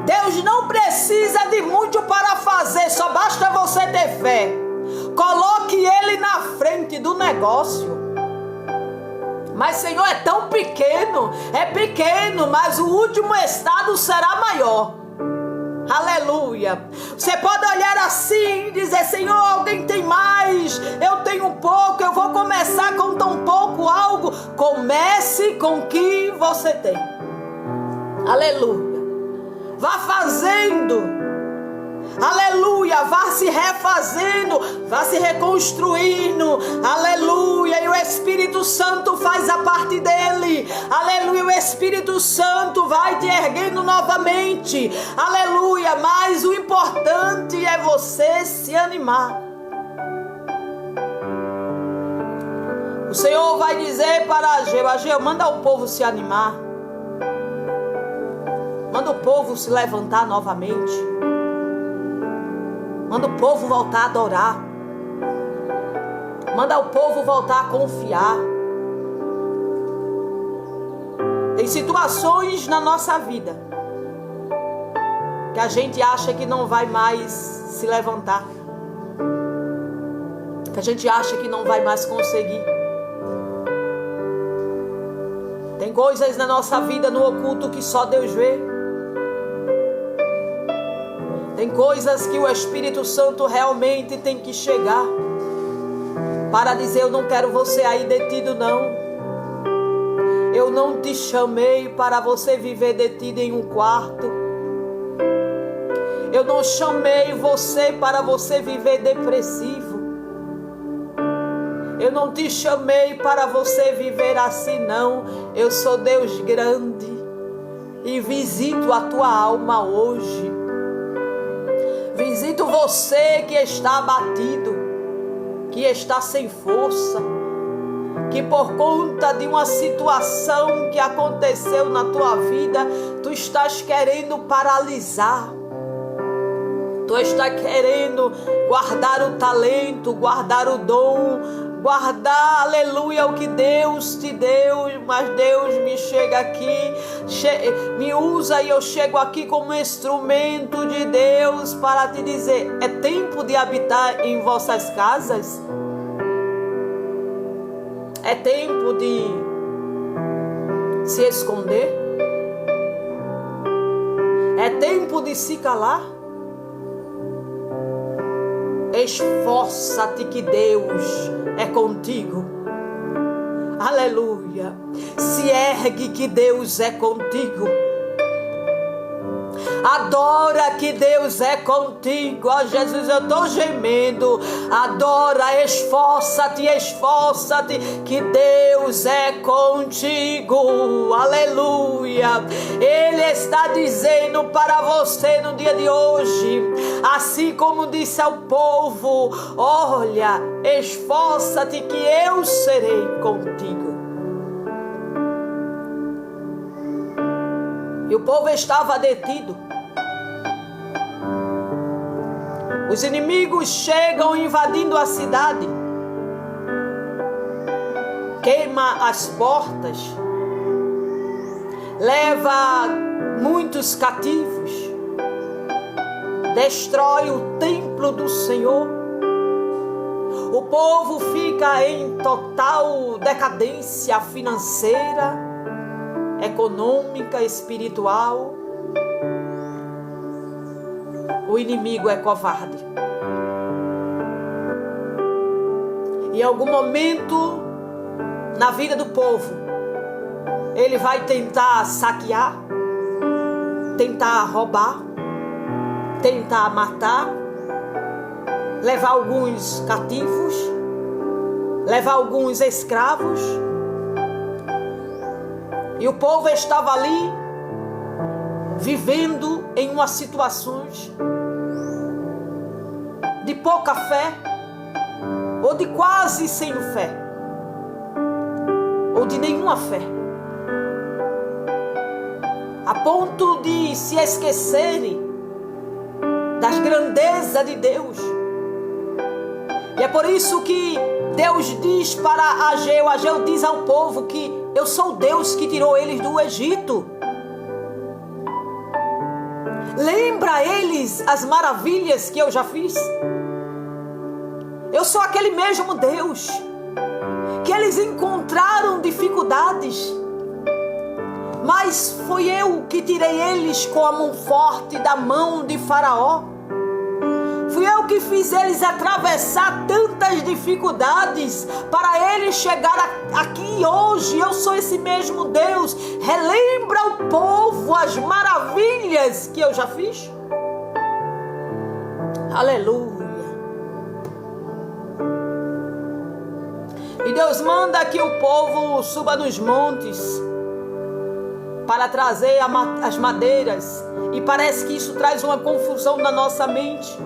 [SPEAKER 1] Deus não precisa de muito para fazer, só basta você ter fé. Coloque Ele na frente do negócio. Mas, Senhor, é tão pequeno, mas o último estado será maior. Aleluia. Você pode olhar assim e dizer: Senhor, alguém tem mais, eu tenho pouco, eu vou começar com tão pouco algo. Comece com o que você tem. Aleluia. Vá fazendo. Aleluia, vá se refazendo, vá se reconstruindo, aleluia, e o Espírito Santo faz a parte dele, aleluia, o Espírito Santo vai te erguendo novamente, aleluia, mas o importante é você se animar. O Senhor vai dizer para Ageu: Ageu, manda o povo se animar, manda o povo se levantar novamente, manda o povo voltar a adorar, manda o povo voltar a confiar. Tem situações na nossa vida que a gente acha que não vai mais se levantar, que a gente acha que não vai mais conseguir. Tem coisas na nossa vida no oculto que só Deus vê. Tem coisas que o Espírito Santo realmente tem que chegar para dizer: eu não quero você aí detido, não. Eu não te chamei para você viver detido em um quarto. Eu não chamei você para você viver depressivo. Eu não te chamei para você viver assim, não. Eu sou Deus grande e visito a tua alma hoje. Visito você que está abatido, que está sem força, que por conta de uma situação que aconteceu na tua vida, tu estás querendo paralisar. Tu está querendo guardar o talento, guardar o dom, guardar, aleluia, o que Deus te deu, mas Deus me chega aqui, me usa e eu chego aqui como instrumento de Deus para te dizer: é tempo de habitar em vossas casas, é tempo de se esconder, é tempo de se calar. Esforça-te que Deus é contigo. Aleluia. Se ergue que Deus é contigo. Adora que Deus é contigo. Ó Jesus, eu estou gemendo. Adora, esforça-te, esforça-te, que Deus é contigo. Aleluia. Ele está dizendo para você no dia de hoje, assim como disse ao povo: olha, esforça-te que eu serei contigo. E o povo estava detido. Os inimigos chegam invadindo a cidade, queima as portas, leva muitos cativos, destrói o templo do Senhor. O povo fica em total decadência financeira, econômica, espiritual. O inimigo é covarde. Em algum momento na vida do povo, ele vai tentar saquear, tentar roubar, tentar matar, levar alguns cativos, levar alguns escravos. E o povo estava ali vivendo em umas situações de pouca fé, ou de quase sem fé, ou de nenhuma fé, a ponto de se esquecerem das grandezas de Deus. E é por isso que Deus diz para Ageu, Ageu diz ao povo que eu sou Deus que tirou eles do Egito. Lembra a eles as maravilhas que eu já fiz? Eu sou aquele mesmo Deus que eles encontraram dificuldades, mas foi eu que tirei eles com a mão forte da mão de Faraó. Fui eu que fiz eles atravessar tantas dificuldades para eles chegar aqui hoje. Eu sou esse mesmo Deus. Relembra o povo as maravilhas que eu já fiz. Aleluia. E Deus manda que o povo suba nos montes para trazer as madeiras. E parece que isso traz uma confusão na nossa mente.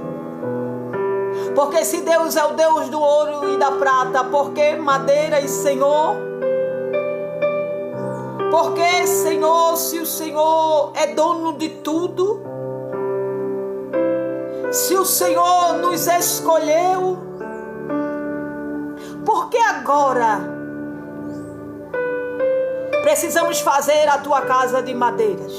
[SPEAKER 1] Porque se Deus é o Deus do ouro e da prata, por que madeiras, Senhor? Porque, Senhor, se o Senhor é dono de tudo, se o Senhor nos escolheu, por que agora precisamos fazer a tua casa de madeiras?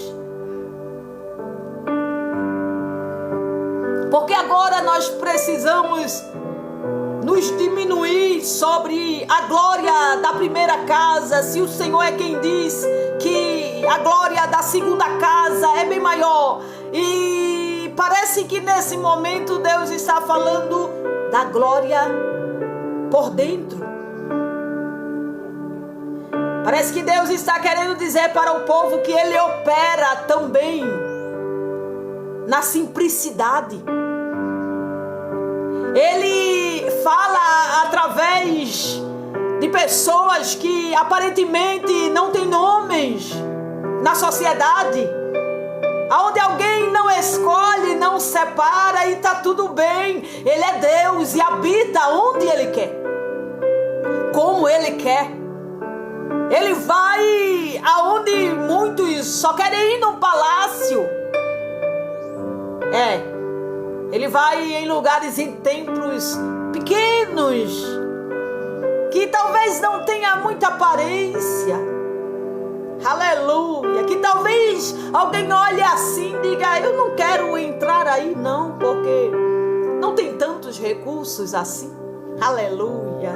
[SPEAKER 1] Porque agora nós precisamos nos diminuir sobre a glória da primeira casa, se o Senhor é quem diz que a glória da segunda casa é bem maior. E parece que nesse momento Deus está falando da glória por dentro. Parece que Deus está querendo dizer para o povo que Ele opera também na simplicidade. Ele fala através de pessoas que aparentemente não têm nomes na sociedade, onde alguém não escolhe, não separa e está tudo bem. Ele é Deus e habita onde Ele quer, como Ele quer. Ele vai aonde muitos só querem ir num palácio. Ele vai em lugares, em templos pequenos, que talvez não tenha muita aparência. Aleluia. Que talvez alguém olhe assim e diga: eu não quero entrar aí não, porque não tem tantos recursos assim. Aleluia.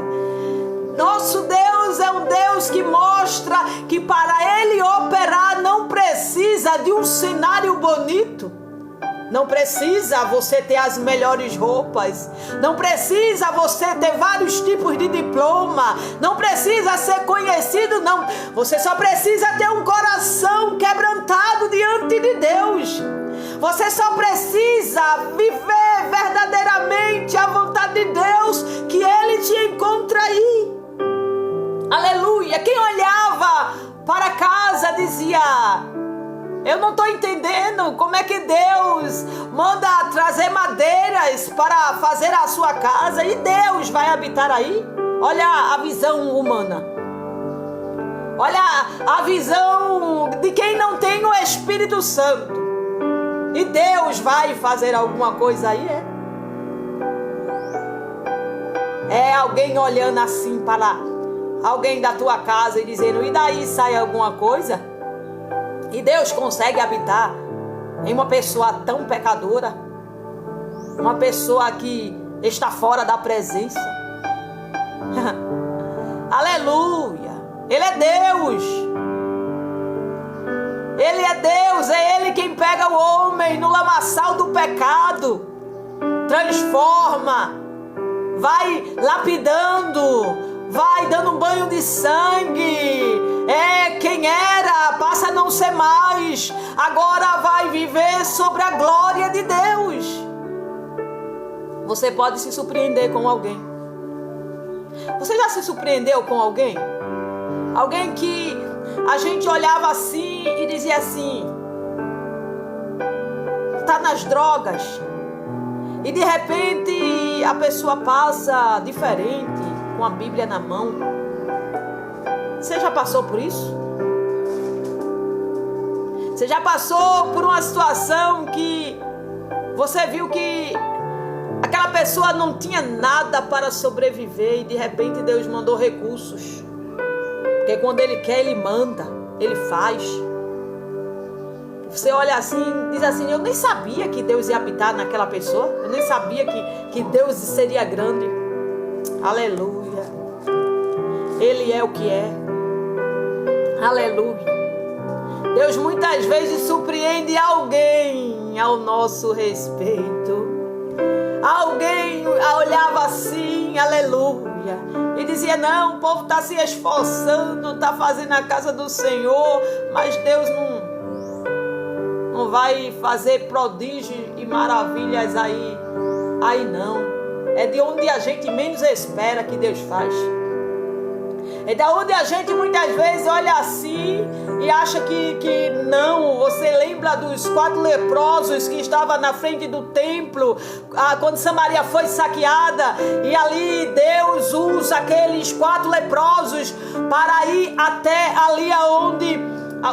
[SPEAKER 1] Nosso Deus é um Deus que mostra que para Ele operar não precisa de um cenário bonito. Não precisa você ter as melhores roupas. Não precisa você ter vários tipos de diploma. Não precisa ser conhecido, não. Você só precisa ter um coração quebrantado diante de Deus. Você só precisa viver verdadeiramente a vontade de Deus, que Ele te encontra aí. Aleluia. Quem olhava para casa dizia: eu não estou entendendo como é que Deus manda trazer madeiras para fazer a sua casa e Deus vai habitar aí. Olha a visão humana. Olha a visão de quem não tem o Espírito Santo. E Deus vai fazer alguma coisa aí, é alguém olhando assim para alguém da tua casa e dizendo: e daí sai alguma coisa? E Deus consegue habitar em uma pessoa tão pecadora, uma pessoa que está fora da presença. Aleluia. Ele é Deus. Ele é Deus, é Ele quem pega o homem no lamaçal do pecado, transforma, vai lapidando, vai dando um banho de sangue. Quem era passa a não ser mais, agora vai viver sobre a glória de Deus. Você pode se surpreender com alguém. Você já se surpreendeu com alguém? Alguém que a gente olhava assim e dizia assim: está nas drogas. E de repente a pessoa passa diferente, com a Bíblia na mão. Você já passou por isso? Você já passou por uma situação que você viu que aquela pessoa não tinha nada para sobreviver e de repente Deus mandou recursos? Porque quando Ele quer, Ele manda, Ele faz. Você olha assim e diz assim: eu nem sabia que Deus ia habitar naquela pessoa. Eu nem sabia que Deus seria grande. Aleluia. Ele é o que é. Aleluia. Deus muitas vezes surpreende alguém ao nosso respeito. Alguém olhava assim, aleluia, e dizia: não, o povo está se esforçando, está fazendo a casa do Senhor, mas Deus não vai fazer prodígios e maravilhas aí Aí não. É de onde a gente menos espera que Deus faz. É da onde a gente muitas vezes olha assim e acha que não. Você lembra dos 4 leprosos que estavam na frente do templo, quando Samaria foi saqueada, e ali Deus usa aqueles 4 leprosos para ir até ali aonde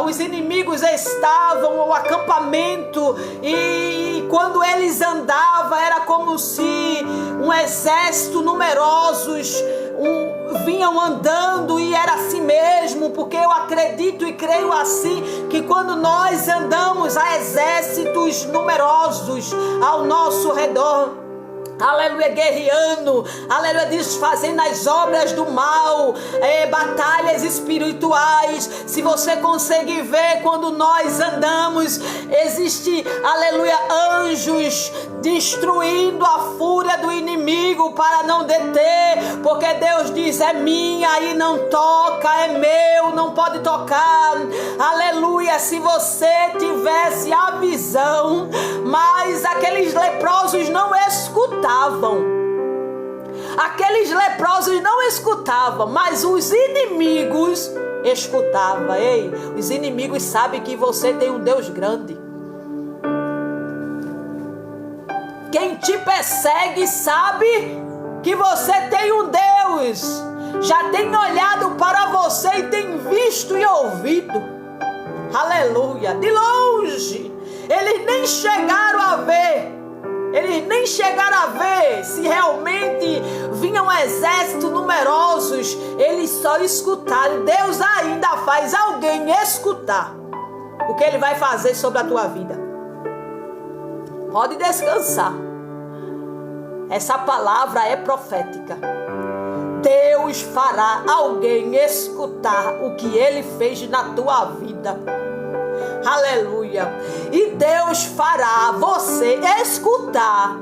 [SPEAKER 1] os inimigos estavam, o acampamento, e quando eles andavam era como se um exército numerosos vinham andando, e era assim mesmo, porque eu acredito e creio assim, que quando nós andamos há exércitos numerosos ao nosso redor, aleluia, guerreando, aleluia, desfazendo as obras do mal, batalhas espirituais. Se você consegue ver, quando nós andamos, existe, aleluia, anjos destruindo a fúria do inimigo para não deter, porque Deus diz: é minha e não toca, é meu, não pode tocar, aleluia. Se você tivesse a visão, mas aqueles leprosos não escutavam. Aqueles leprosos não escutavam, mas os inimigos escutavam. Ei, os inimigos sabem que você tem um Deus grande. Quem te persegue sabe que você tem um Deus. Já tem olhado para você e tem visto e ouvido. Aleluia. De longe, eles nem chegaram a ver. Eles nem chegaram a ver se realmente vinham um exército numerosos. Eles só escutaram. Deus ainda faz alguém escutar o que Ele vai fazer sobre a tua vida. Pode descansar. Essa palavra é profética. Deus fará alguém escutar o que Ele fez na tua vida. Aleluia. E Deus fará você escutar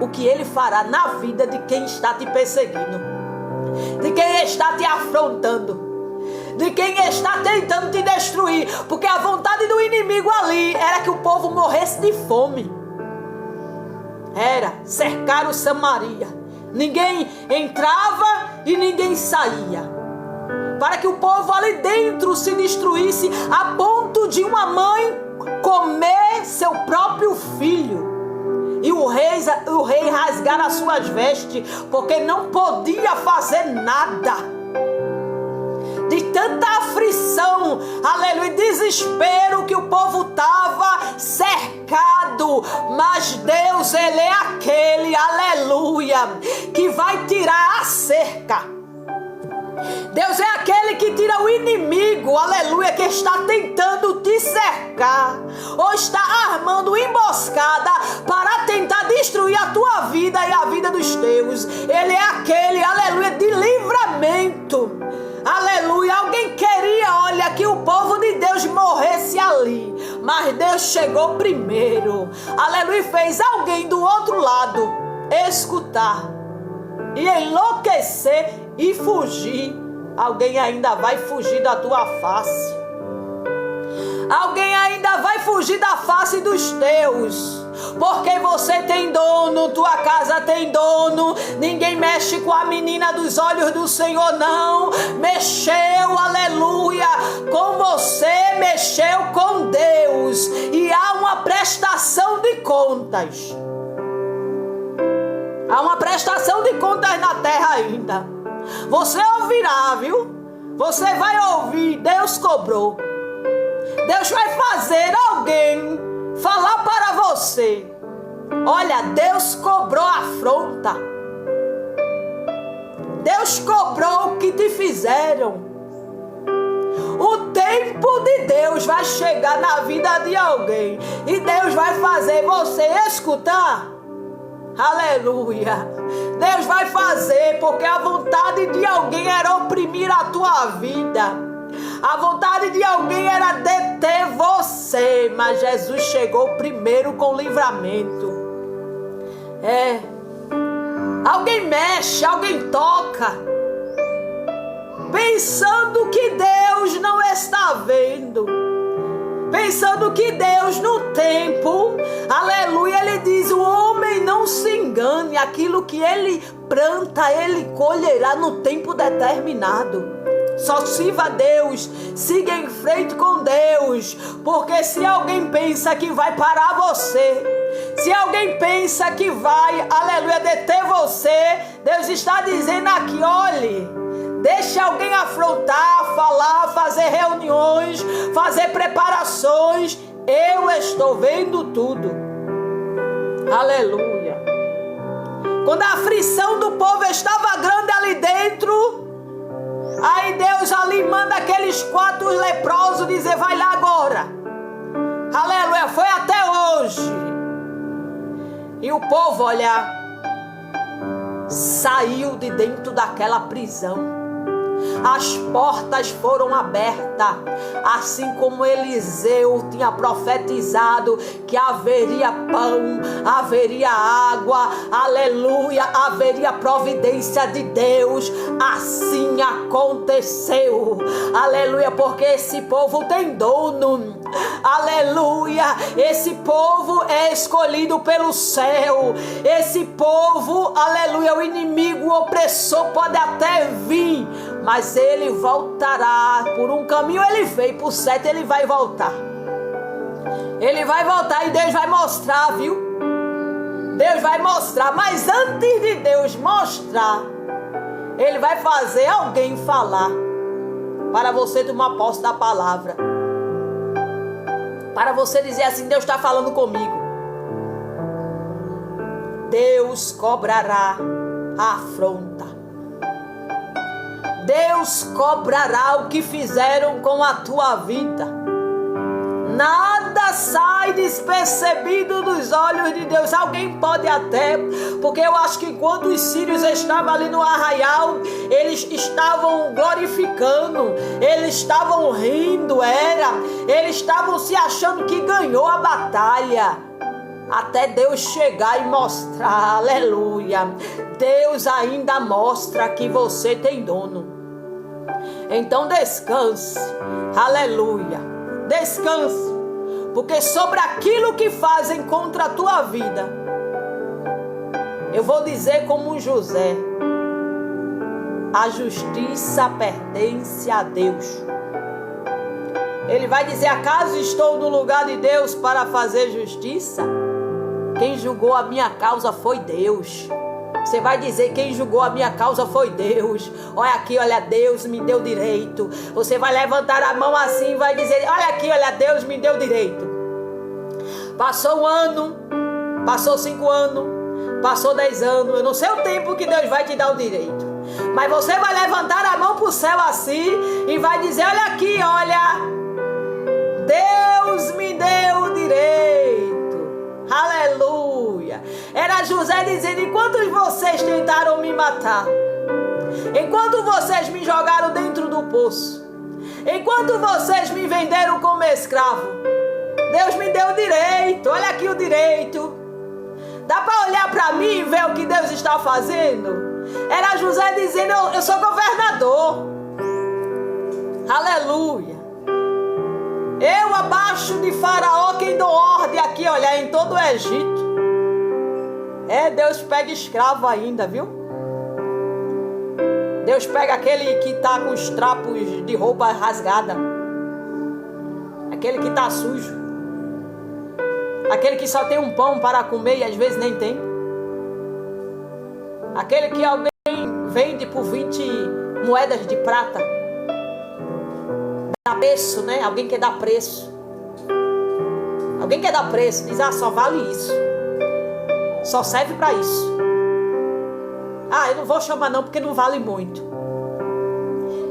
[SPEAKER 1] o que Ele fará na vida de quem está te perseguindo, de quem está te afrontando, de quem está tentando te destruir. Porque a vontade do inimigo ali era que o povo morresse de fome. Era cercar o Samaria. Ninguém entrava e ninguém saía, para que o povo ali dentro se destruísse, a ponto de uma mãe comer seu próprio filho, e o rei rasgar as suas vestes, porque não podia fazer nada. De tanta aflição, aleluia, desespero que o povo estava cercado. Mas Deus, Ele é aquele, aleluia, que vai tirar a cerca. Deus é aquele que tira o inimigo, aleluia, que está tentando te cercar, ou está armando emboscada para tentar destruir a tua vida e a vida dos teus. Ele é aquele, aleluia, de livramento. Aleluia. Alguém queria, olha, que o povo de Deus morresse ali, mas Deus chegou primeiro, aleluia, e fez alguém do outro lado escutar e enlouquecer e fugir. Alguém ainda vai fugir da tua face. Alguém ainda vai fugir da face dos teus, porque você tem dono, tua casa tem dono. Ninguém mexe com a menina dos olhos do Senhor, não. Mexeu, aleluia, com você, mexeu com Deus, e há uma prestação de contas. Há uma prestação de contas na terra ainda. Você ouvirá, viu? Você vai ouvir. Deus cobrou. Deus vai fazer alguém falar para você: olha, Deus cobrou a afronta. Deus cobrou o que te fizeram. O tempo de Deus vai chegar na vida de alguém, e Deus vai fazer você escutar. Aleluia. Deus vai fazer, porque a vontade de alguém era oprimir a tua vida. A vontade de alguém era deter você, mas Jesus chegou primeiro com livramento. Alguém mexe, alguém toca, pensando que Deus não está vendo, pensando que Deus no tempo, aleluia, ele diz, o homem não se engane, aquilo que ele planta, ele colherá no tempo determinado. Só sirva a Deus, siga em frente com Deus, porque se alguém pensa que vai parar você, se alguém pensa que vai, aleluia, deter você, Deus está dizendo aqui, olhe, deixe alguém afrontar, falar, fazer reuniões, fazer preparações, eu estou vendo tudo. Aleluia. Quando a aflição do povo estava grande ali dentro, aí Deus ali manda aqueles 4 leprosos dizer, vai lá agora. Aleluia, foi até hoje. E o povo, olha, saiu de dentro daquela prisão. As portas foram abertas, assim como Eliseu tinha profetizado que haveria pão, haveria água, aleluia, haveria providência de Deus, assim aconteceu, aleluia, porque esse povo tem dono, aleluia, esse povo é escolhido pelo céu, esse povo, aleluia, o inimigo, o opressor pode até vir, mas ele voltará. Por um caminho ele veio, por 7 ele vai voltar. Ele vai voltar e Deus vai mostrar, viu? Deus vai mostrar. Mas antes de Deus mostrar, ele vai fazer alguém falar, para você tomar posse da palavra, para você dizer assim, Deus está falando comigo. Deus cobrará a afronta. Deus cobrará o que fizeram com a tua vida. Nada sai despercebido dos olhos de Deus. Alguém pode até, porque eu acho que quando os sírios estavam ali no arraial, eles estavam glorificando, eles estavam rindo, eles estavam se achando que ganhou a batalha. Até Deus chegar e mostrar, aleluia. Deus ainda mostra que você tem dono. Então descanse, aleluia, descanse, porque sobre aquilo que fazem contra a tua vida, eu vou dizer como José, a justiça pertence a Deus. Ele vai dizer, acaso estou no lugar de Deus para fazer justiça? Quem julgou a minha causa foi Deus. Você vai dizer, quem julgou a minha causa foi Deus. Olha aqui, olha, Deus me deu direito. Você vai levantar a mão assim e vai dizer, olha aqui, olha, Deus me deu direito. Passou 1 ano, passou 5 anos, passou 10 anos. Eu não sei o tempo que Deus vai te dar o direito. Mas você vai levantar a mão para o céu assim e vai dizer, olha aqui, olha, Deus me deu o direito. Aleluia. Era José dizendo, enquanto vocês tentaram me matar, enquanto vocês me jogaram dentro do poço, enquanto vocês me venderam como escravo, Deus me deu o direito. Olha aqui o direito. Dá para olhar para mim e ver o que Deus está fazendo? Era José dizendo, eu sou governador. Aleluia. Eu abaixo de Faraó quem dou ordem aqui, olha, em todo o Egito. Deus pega escravo ainda, viu? Deus pega aquele que está com os trapos de roupa rasgada, aquele que está sujo, aquele que só tem um pão para comer e às vezes nem tem, aquele que alguém vende por 20 moedas de prata, dá preço, né? Alguém quer dar preço, alguém quer dar preço, diz, só vale isso, só serve para isso. Eu não vou chamar não, porque não vale muito.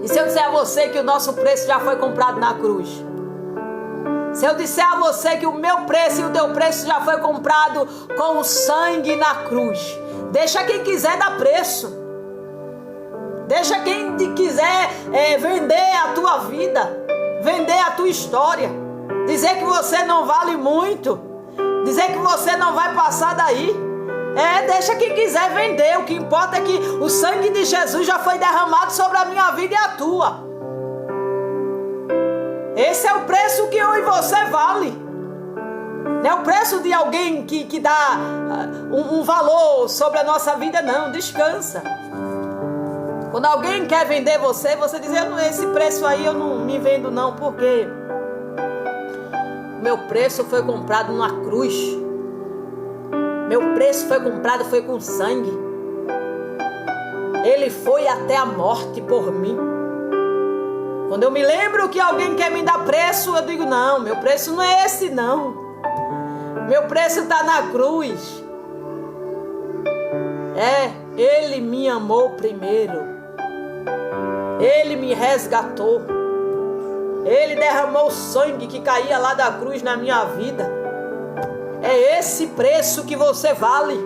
[SPEAKER 1] E se eu disser a você que o nosso preço já foi comprado na cruz? Se eu disser a você que o meu preço e o teu preço já foi comprado com o sangue na cruz, deixa quem quiser dar preço. Deixa quem quiser vender a tua vida, vender a tua história, dizer que você não vale muito, dizer que você não vai passar daí. Deixa quem quiser vender. O que importa é que o sangue de Jesus já foi derramado sobre a minha vida e a tua. Esse é o preço que eu e você vale. Não é o preço de alguém que dá um valor sobre a nossa vida, não. Descansa. Quando alguém quer vender você, você diz, esse preço aí eu não me vendo não, porque meu preço foi comprado numa cruz. Meu preço foi comprado, foi com sangue. Ele foi até a morte por mim. Quando eu me lembro que alguém quer me dar preço, eu digo, não, meu preço não é esse não. Meu preço está na cruz. Ele me amou primeiro. Ele me resgatou. Ele derramou o sangue que caía lá da cruz na minha vida. É esse preço que você vale.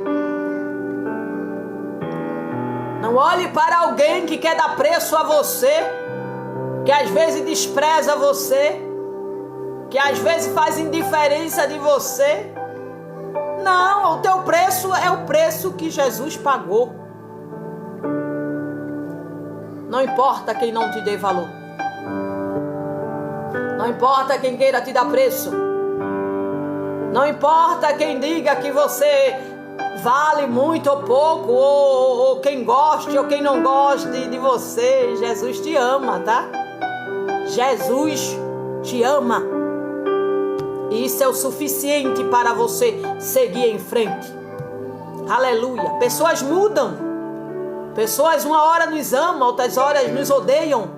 [SPEAKER 1] Não olhe para alguém que quer dar preço a você, que às vezes despreza você, que às vezes faz indiferença de você. Não, o teu preço é o preço que Jesus pagou. Não importa quem não te dê valor. Não importa quem queira te dar preço. Não importa quem diga que você vale muito ou pouco, ou quem goste ou quem não goste de você. Jesus te ama, tá? Jesus te ama. E isso é o suficiente para você seguir em frente. Aleluia. Pessoas mudam. Pessoas uma hora nos amam, outras horas nos odeiam.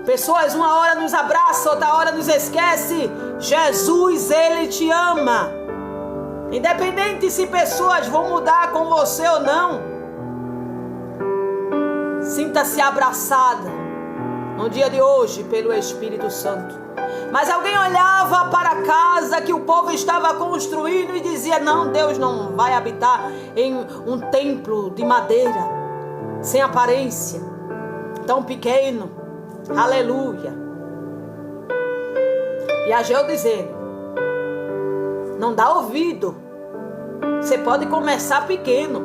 [SPEAKER 1] Pessoas uma hora nos abraçam, outra hora nos esquece. Jesus, Ele te ama. Independente se pessoas vão mudar com você ou não. Sinta-se abraçada no dia de hoje pelo Espírito Santo. Mas alguém olhava para a casa que o povo estava construindo e dizia, não, Deus não vai habitar em um templo de madeira, sem aparência, tão pequeno. Aleluia. E Ageu dizendo, não dá ouvido. Você pode começar pequeno.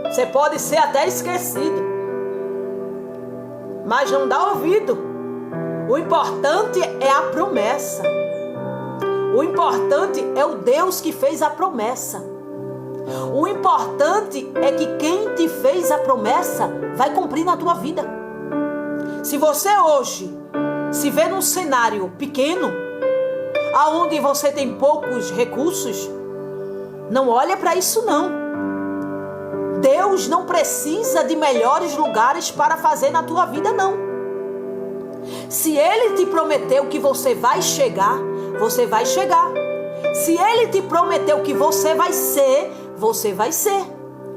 [SPEAKER 1] Você pode ser até esquecido. Mas não dá ouvido. O importante é a promessa. O importante é o Deus que fez a promessa. O importante é que quem te fez a promessa vai cumprir na tua vida. Se você hoje se vê num cenário pequeno, aonde você tem poucos recursos, não olha para isso não. Deus não precisa de melhores lugares para fazer na tua vida não. Se Ele te prometeu que você vai chegar, você vai chegar. Se Ele te prometeu que você vai ser, você vai ser.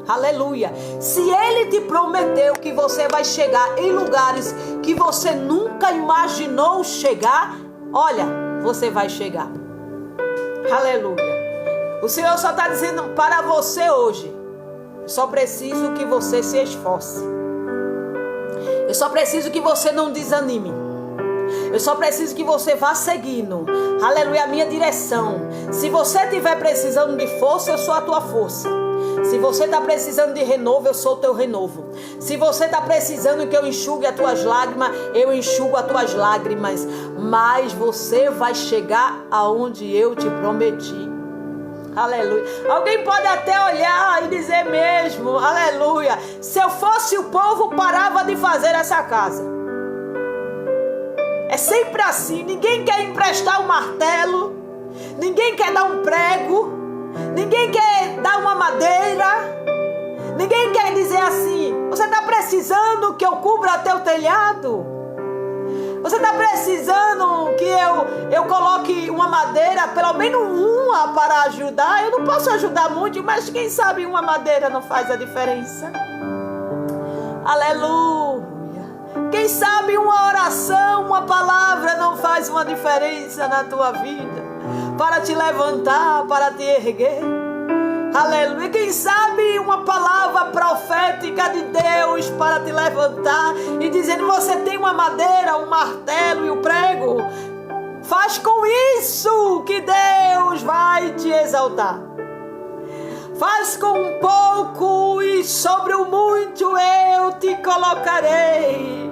[SPEAKER 1] Aleluia. Se Ele te prometeu que você vai chegar em lugares que você nunca imaginou chegar, olha, você vai chegar. Aleluia. O Senhor só está dizendo para você hoje, só preciso que você se esforce. Eu só preciso que você não desanime. Eu só preciso que você vá seguindo. Aleluia, a minha direção. Se você estiver precisando de força, eu sou a tua força. Se você está precisando de renovo, eu sou o teu renovo. Se você está precisando que eu enxugue as tuas lágrimas, eu enxugo as tuas lágrimas. Mas você vai chegar aonde eu te prometi. Aleluia. Alguém pode até olhar e dizer mesmo, aleluia, se eu fosse o povo, parava de fazer essa casa. É sempre assim. Ninguém quer emprestar um martelo, ninguém quer dar um prego, ninguém quer dar uma madeira, ninguém quer dizer assim, você está precisando que eu cubra teu telhado? Você está precisando que eu coloque uma madeira, pelo menos uma, para ajudar? Eu não posso ajudar muito, mas quem sabe uma madeira não faz a diferença? Aleluia. Quem sabe uma oração, uma palavra não faz uma diferença na tua vida, para te levantar, para te erguer. Aleluia. Quem sabe uma palavra profética de Deus para te levantar e dizendo, você tem uma madeira, um martelo e um prego. Faz com isso que Deus vai te exaltar. Faz com um pouco e sobre o muito eu eu te colocarei.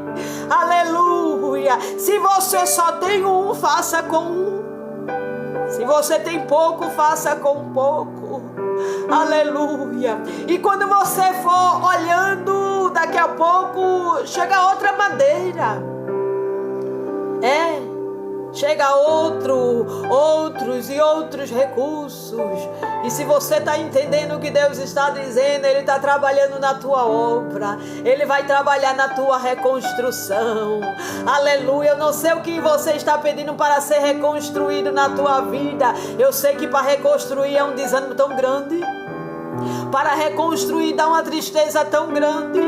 [SPEAKER 1] Aleluia. Se você só tem um, faça com um. Se você tem pouco, faça com pouco. Aleluia. E quando você for olhando, daqui a pouco chega outra madeira. Chega outros e outros recursos. E se você está entendendo o que Deus está dizendo, Ele está trabalhando na tua obra. Ele vai trabalhar na tua reconstrução. Aleluia. Eu não sei o que você está pedindo para ser reconstruído na tua vida. Eu sei que para reconstruir é um desânimo tão grande. Para reconstruir dá uma tristeza tão grande.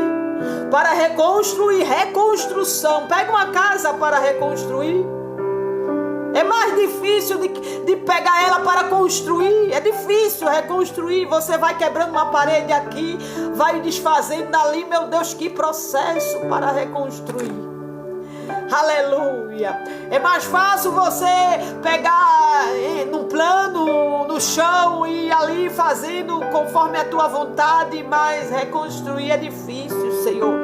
[SPEAKER 1] Para reconstruir, reconstrução. Pega uma casa para reconstruir. É mais difícil de pegar ela para construir. É difícil reconstruir. Você vai quebrando uma parede aqui, vai desfazendo ali. Meu Deus, que processo para reconstruir. Aleluia. É mais fácil você pegar num plano, no chão e ir ali fazendo conforme a tua vontade, mas reconstruir é difícil, Senhor.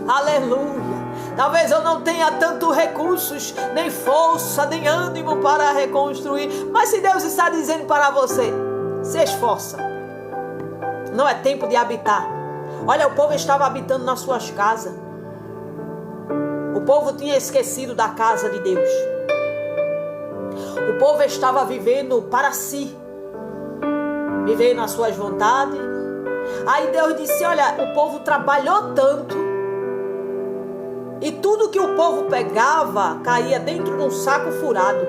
[SPEAKER 1] Aleluia. Talvez eu não tenha tanto recursos, nem força, nem ânimo para reconstruir. Mas se Deus está dizendo para você, se esforça. Não é tempo de habitar. Olha, o povo estava habitando nas suas casas. O povo tinha esquecido da casa de Deus. O povo estava vivendo para si. Vivendo as suas vontades. Aí Deus disse, olha, o povo trabalhou tanto. E tudo que o povo pegava caía dentro de um saco furado.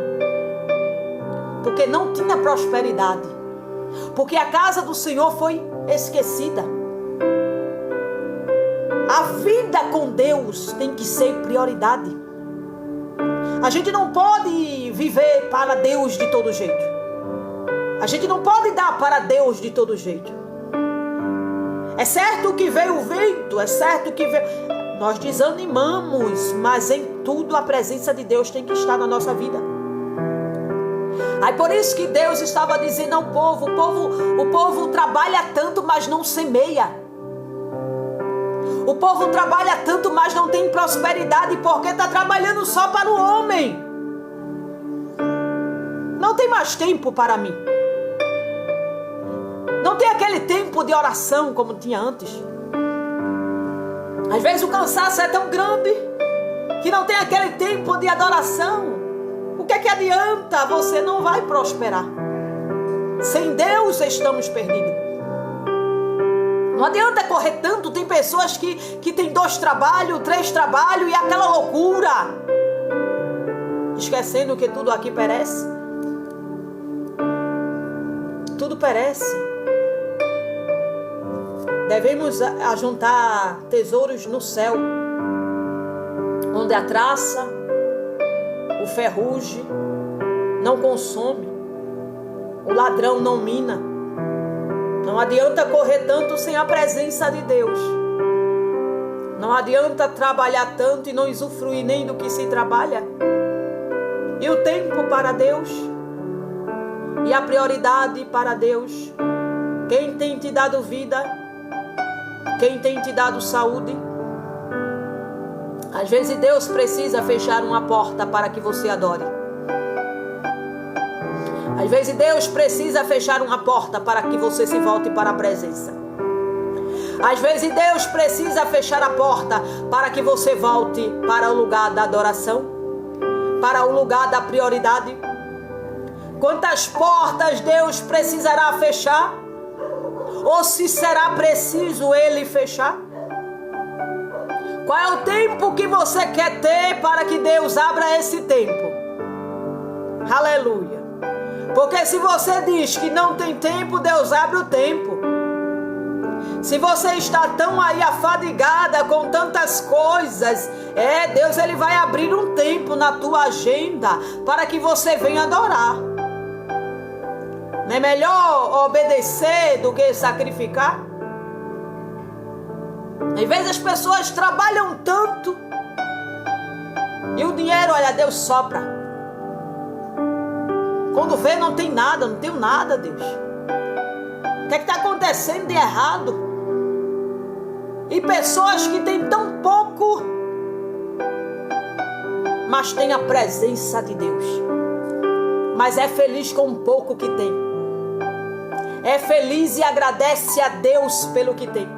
[SPEAKER 1] Porque não tinha prosperidade. Porque a casa do Senhor foi esquecida. A vida com Deus tem que ser prioridade. A gente não pode viver para Deus de todo jeito. A gente não pode dar para Deus de todo jeito. É certo que veio o vento, é certo que veio... Nós desanimamos, mas em tudo a presença de Deus tem que estar na nossa vida. Aí por isso que Deus estava dizendo ao povo, o povo trabalha tanto, mas não semeia. O povo trabalha tanto, mas não tem prosperidade, porque está trabalhando só para o homem. Não tem mais tempo para mim. Não tem aquele tempo de oração como tinha antes. Às vezes o cansaço é tão grande que não tem aquele tempo de adoração. O que é que adianta? Você não vai prosperar. Sem Deus estamos perdidos. Não adianta correr tanto. Tem pessoas que tem 2 trabalhos, 3 trabalhos e aquela loucura. Esquecendo que tudo aqui perece. Tudo perece. Devemos ajuntar tesouros no céu, onde a traça, o ferrugem não consome, o ladrão não mina. Não adianta correr tanto sem a presença de Deus. Não adianta trabalhar tanto e não usufruir nem do que se trabalha. E o tempo para Deus, e a prioridade para Deus. Quem tem te dado vida? Quem tem te dado saúde? Às vezes Deus precisa fechar uma porta para que você adore. Às vezes Deus precisa fechar uma porta para que você se volte para a presença. Às vezes Deus precisa fechar a porta para que você volte para o lugar da adoração, para o lugar da prioridade. Quantas portas Deus precisará fechar? Ou se será preciso Ele fechar? Qual é o tempo que você quer ter para que Deus abra esse tempo? Aleluia. Porque se você diz que não tem tempo, Deus abre o tempo. Se você está tão aí afadigada com tantas coisas, Deus Ele vai abrir um tempo na tua agenda para que você venha adorar. Não é melhor obedecer do que sacrificar? Às vezes as pessoas trabalham tanto e o dinheiro, olha, Deus sopra. Quando vê, não tem nada, não tenho nada, Deus. O que é que está acontecendo de errado? E pessoas que têm tão pouco, mas têm a presença de Deus. Mas é feliz com o pouco que tem. É feliz e agradece a Deus pelo que tem.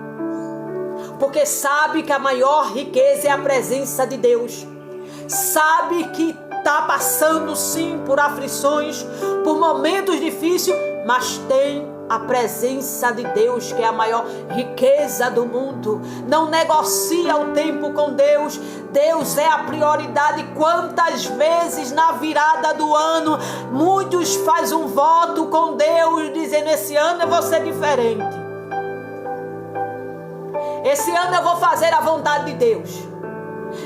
[SPEAKER 1] Porque sabe que a maior riqueza é a presença de Deus. Sabe que está passando sim por aflições, por momentos difíceis, mas tem a presença de Deus, que é a maior riqueza do mundo. Não negocia o tempo com Deus. Deus é a prioridade. Quantas vezes na virada do ano muitos fazem um voto com Deus dizendo: esse ano eu vou ser diferente, esse ano eu vou fazer a vontade de Deus,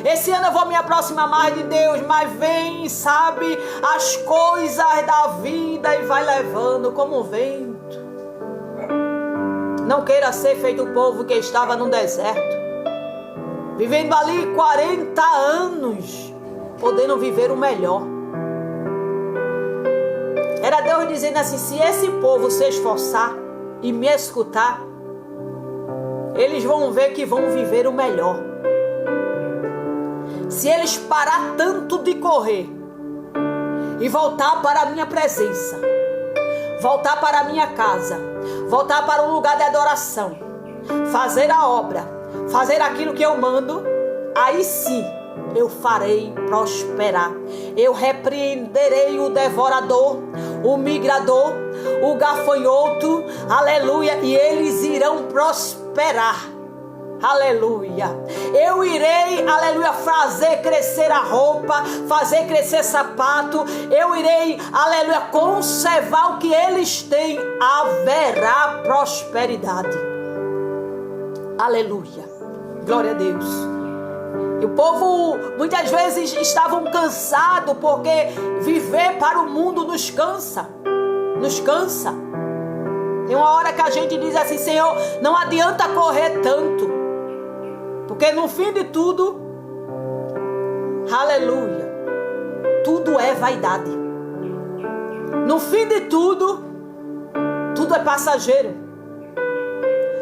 [SPEAKER 1] esse ano eu vou me aproximar mais de Deus. Mas vem, sabe, as coisas da vida e vai levando como um vento. Não queira ser feito o povo que estava no deserto, vivendo ali 40 anos, podendo viver o melhor. Era Deus dizendo assim: se esse povo se esforçar e me escutar, eles vão ver que vão viver o melhor. Se eles parar tanto de correr e voltar para a minha presença, voltar para a minha casa, voltar para um lugar de adoração, fazer a obra, fazer aquilo que eu mando, aí sim eu farei prosperar. Eu repreenderei o devorador, o migrador, o gafanhoto, aleluia, e eles irão prosperar. Aleluia. Eu irei, aleluia, fazer crescer a roupa, fazer crescer sapato. Eu irei, aleluia, conservar o que eles têm. Haverá prosperidade. Aleluia. Glória a Deus. E o povo muitas vezes estavam cansados, porque viver para o mundo nos cansa. Nos cansa. Tem uma hora que a gente diz assim: Senhor, não adianta correr tanto, porque no fim de tudo, aleluia, tudo é vaidade. No fim de tudo, tudo é passageiro.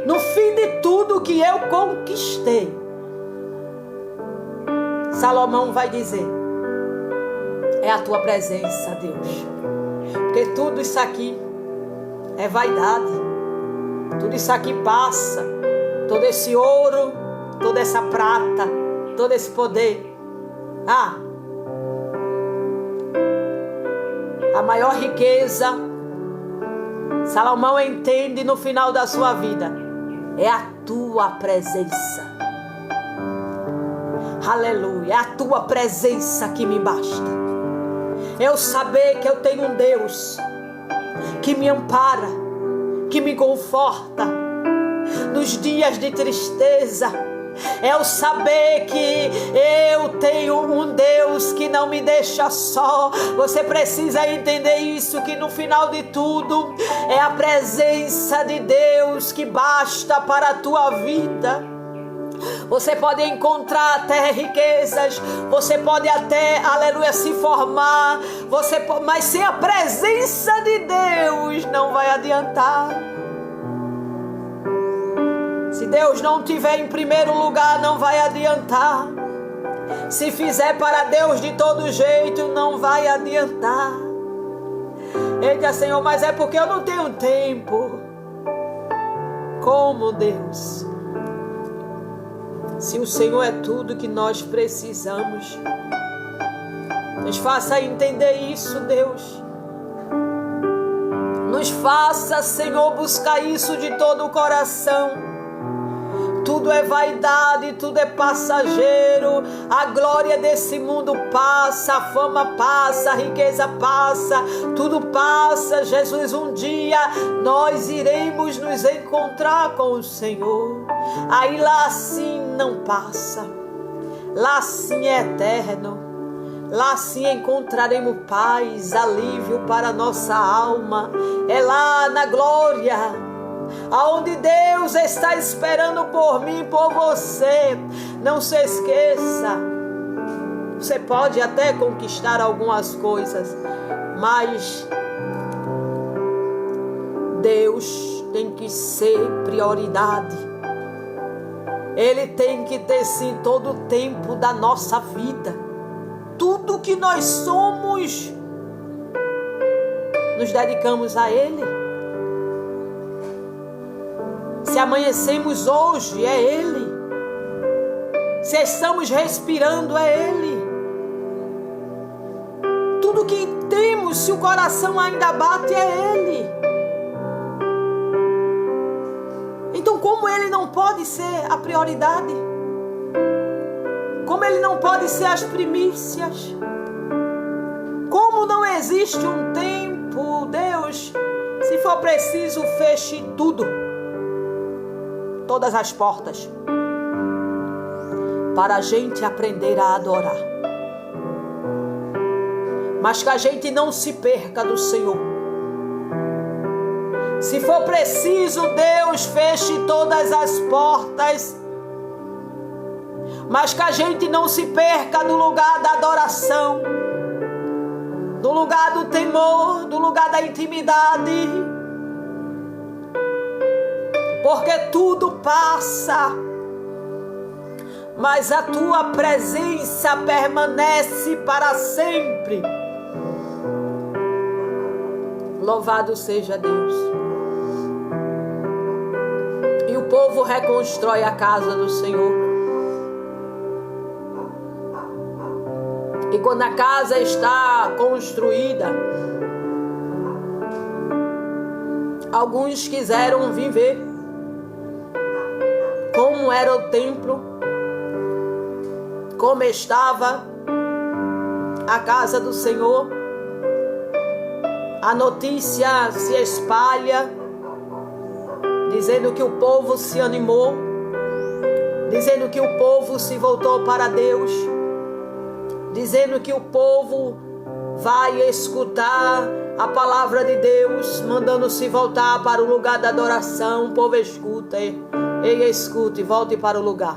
[SPEAKER 1] No fim de tudo que eu conquistei, Salomão vai dizer: é a tua presença, Deus. Porque tudo isso aqui é vaidade. Tudo isso aqui passa. Todo esse ouro, toda essa prata, todo esse poder. A maior riqueza, Salomão entende no final da sua vida, é a tua presença. Aleluia, é a tua presença que me basta. Eu saber que eu tenho um Deus que me ampara, que me conforta nos dias de tristeza. É o saber que eu tenho um Deus que não me deixa só. Você precisa entender isso, que no final de tudo é a presença de Deus que basta para a tua vida. Você pode encontrar até riquezas, você pode até, aleluia, se formar, mas sem a presença de Deus não vai adiantar. Se Deus não estiver em primeiro lugar, não vai adiantar. Se fizer para Deus de todo jeito, não vai adiantar. Eita, Senhor, mas é porque eu não tenho tempo. Como, Deus? Se o Senhor é tudo que nós precisamos, nos faça entender isso, Deus. Nos faça, Senhor, buscar isso de todo o coração. Tudo é vaidade, tudo é passageiro. A glória desse mundo passa, a fama passa, a riqueza passa, tudo passa. Jesus, um dia nós iremos nos encontrar com o Senhor. Aí lá sim não passa, lá sim é eterno. Lá sim encontraremos paz, alívio para a nossa alma. É lá na glória, aonde Deus está esperando por mim, por você. Não se esqueça, você pode até conquistar algumas coisas, mas Deus tem que ser prioridade. Ele tem que ter sim todo o tempo da nossa vida. Tudo que nós somos, nos dedicamos a Ele. Se amanhecemos hoje, é Ele. Se estamos respirando, é Ele. Tudo que temos, se o coração ainda bate, é Ele. Então, como Ele não pode ser a prioridade? Como Ele não pode ser as primícias? Como não existe um tempo, Deus, se for preciso, feche tudo, todas as portas, para a gente aprender a adorar. Mas que a gente não se perca do Senhor. Se for preciso, Deus, feche todas as portas, mas que a gente não se perca do lugar da adoração, do lugar do temor, do lugar da intimidade, porque tudo passa, mas a tua presença permanece para sempre. Louvado seja Deus. E o povo reconstrói a casa do Senhor. E quando a casa está construída, alguns quiseram viver como era o templo, como estava a casa do Senhor. A notícia se espalha, dizendo que o povo se animou, dizendo que o povo se voltou para Deus, dizendo que o povo vai escutar a palavra de Deus, mandando se voltar para o lugar da adoração. O povo escuta, escute, volte para o lugar.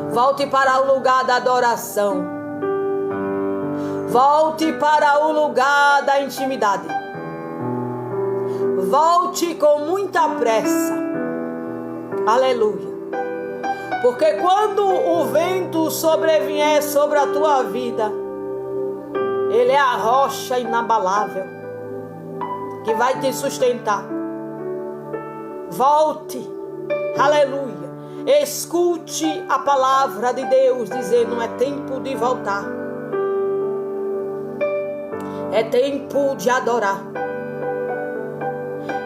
[SPEAKER 1] Volte para o lugar da adoração. Volte para o lugar da intimidade. Volte com muita pressa. Aleluia. Porque quando o vento sobrevier sobre a tua vida, ele é a rocha inabalável que vai te sustentar. Volte. Aleluia. Escute a palavra de Deus dizendo: é tempo de voltar. É tempo de adorar.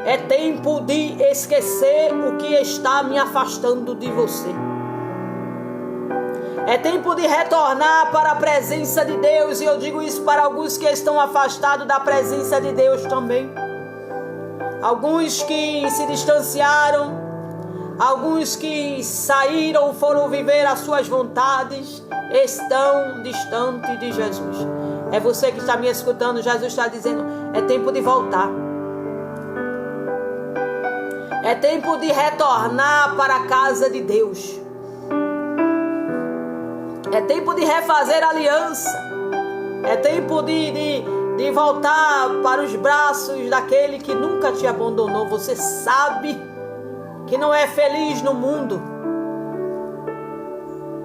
[SPEAKER 1] É tempo de esquecer o que está me afastando de você. É tempo de retornar para a presença de Deus. E eu digo isso para alguns que estão afastados da presença de Deus também. Alguns que se distanciaram. Alguns que saíram, foram viver as suas vontades. Estão distantes de Jesus. É você que está me escutando. Jesus está dizendo: é tempo de voltar. É tempo de retornar para a casa de Deus. É tempo de refazer aliança. É tempo de voltar para os braços daquele que nunca te abandonou. Você sabe que não é feliz no mundo,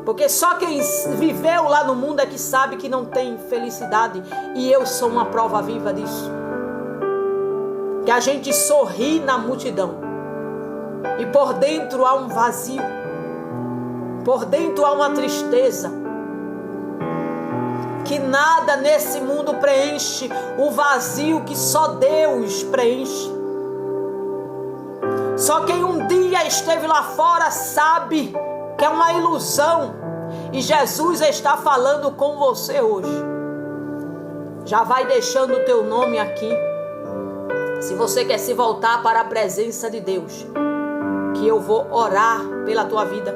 [SPEAKER 1] porque só quem viveu lá no mundo é que sabe que não tem felicidade. E eu sou uma prova viva disso. Que a gente sorri na multidão e por dentro há um vazio. Por dentro há uma tristeza. Que nada nesse mundo preenche o vazio que só Deus preenche. Só quem um dia esteve lá fora sabe que é uma ilusão. E Jesus está falando com você hoje. Já vai deixando o teu nome aqui. Se você quer se voltar para a presença de Deus, que eu vou orar pela tua vida.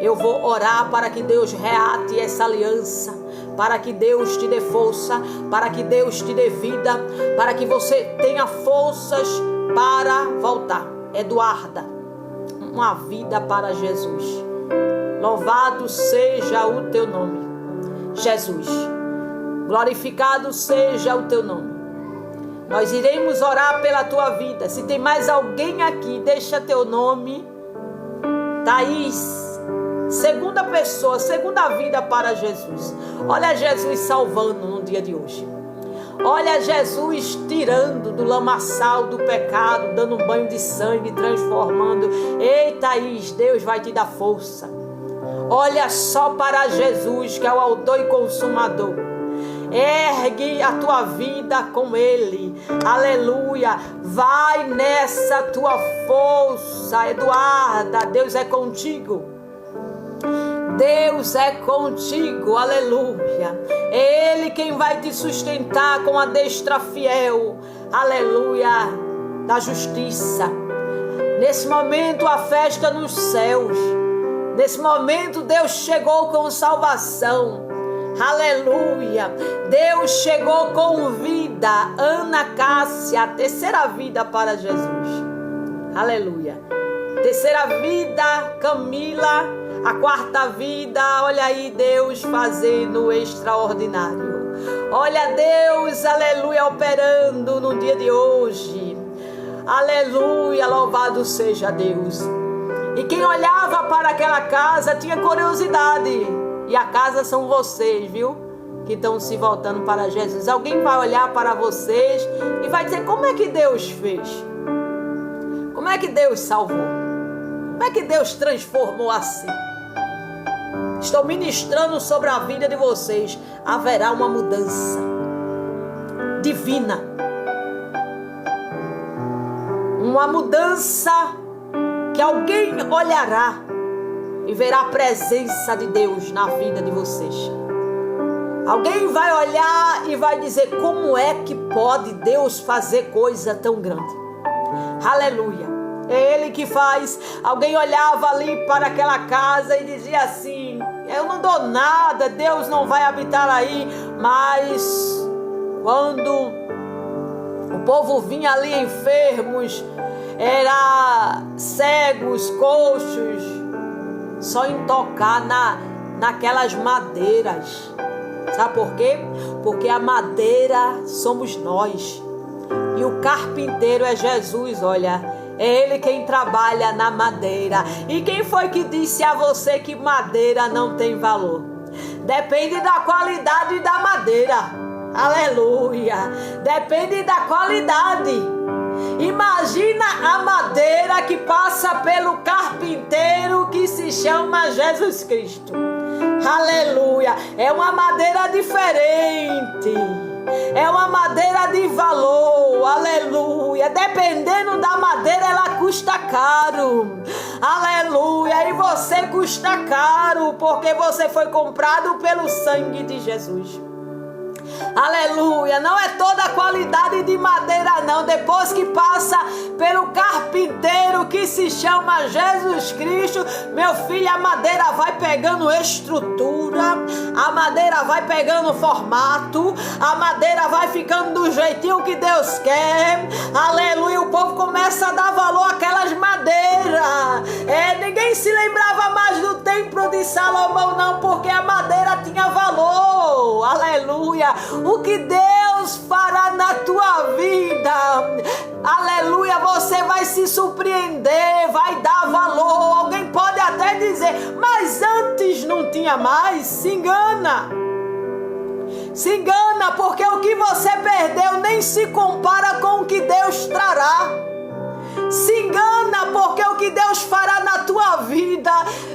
[SPEAKER 1] Eu vou orar para que Deus reate essa aliança, para que Deus te dê força, para que Deus te dê vida, para que você tenha forças para voltar. Eduarda, uma vida para Jesus. Louvado seja o teu nome, Jesus. Glorificado seja o teu nome. Nós iremos orar pela tua vida. Se tem mais alguém aqui, deixa teu nome. Thaís, segunda pessoa, segunda vida para Jesus. Olha Jesus salvando no dia de hoje. Olha Jesus tirando do lamaçal do pecado, dando um banho de sangue, transformando. Ei, Thaís, Deus vai te dar força. Olha só para Jesus, que é o autor e consumador. Ergue a tua vida com Ele. Aleluia. Vai nessa tua força, Eduarda. Deus é contigo. Deus é contigo, aleluia. É Ele quem vai te sustentar com a destra fiel, aleluia, da justiça. Nesse momento a festa nos céus. Nesse momento Deus chegou com salvação, aleluia. Deus chegou com vida. Ana Cássia, a terceira vida para Jesus, aleluia. Terceira vida, Camila. A quarta vida, olha aí Deus fazendo o extraordinário. Olha Deus, aleluia, operando no dia de hoje. Aleluia, louvado seja Deus. E quem olhava para aquela casa tinha curiosidade. E a casa são vocês, viu? Que estão se voltando para Jesus. Alguém vai olhar para vocês e vai dizer, como é que Deus fez? Como é que Deus salvou? Como é que Deus transformou assim? Estou ministrando sobre a vida de vocês. Haverá uma mudança divina. Uma mudança que alguém olhará e verá a presença de Deus na vida de vocês. Alguém vai olhar e vai dizer, como é que pode Deus fazer coisa tão grande? Aleluia. É Ele que faz. Alguém olhava ali para aquela casa e dizia assim, eu não dou nada, Deus não vai habitar aí. Mas quando o povo vinha ali enfermos, era cegos, coxos, só em tocar naquelas madeiras. Sabe por quê? Porque a madeira somos nós e o carpinteiro é Jesus, olha. É Ele quem trabalha na madeira. E quem foi que disse a você que madeira não tem valor? Depende da qualidade da madeira. Aleluia. Depende da qualidade. Imagina a madeira que passa pelo carpinteiro que se chama Jesus Cristo. Aleluia. É uma madeira diferente. É uma madeira de valor, aleluia. Dependendo da madeira, ela custa caro, aleluia. E você custa caro, porque você foi comprado pelo sangue de Jesus. Aleluia, não é toda a qualidade de madeira não, depois que passa pelo carpinteiro que se chama Jesus Cristo, meu filho, a madeira vai pegando estrutura, a madeira vai pegando formato, a madeira vai ficando do jeitinho que Deus quer, aleluia, o povo começa a dar valor àquelas madeiras, ninguém se lembrava mais do templo de Salomão não, porque a madeira tinha valor, aleluia. O que Deus fará na tua vida, aleluia, você vai se surpreender, vai dar valor. Alguém pode até dizer, mas antes não tinha mais. Se engana, porque o que você perdeu nem se compara com o que Deus trará. Se engana, porque o que Deus fará na tua vida,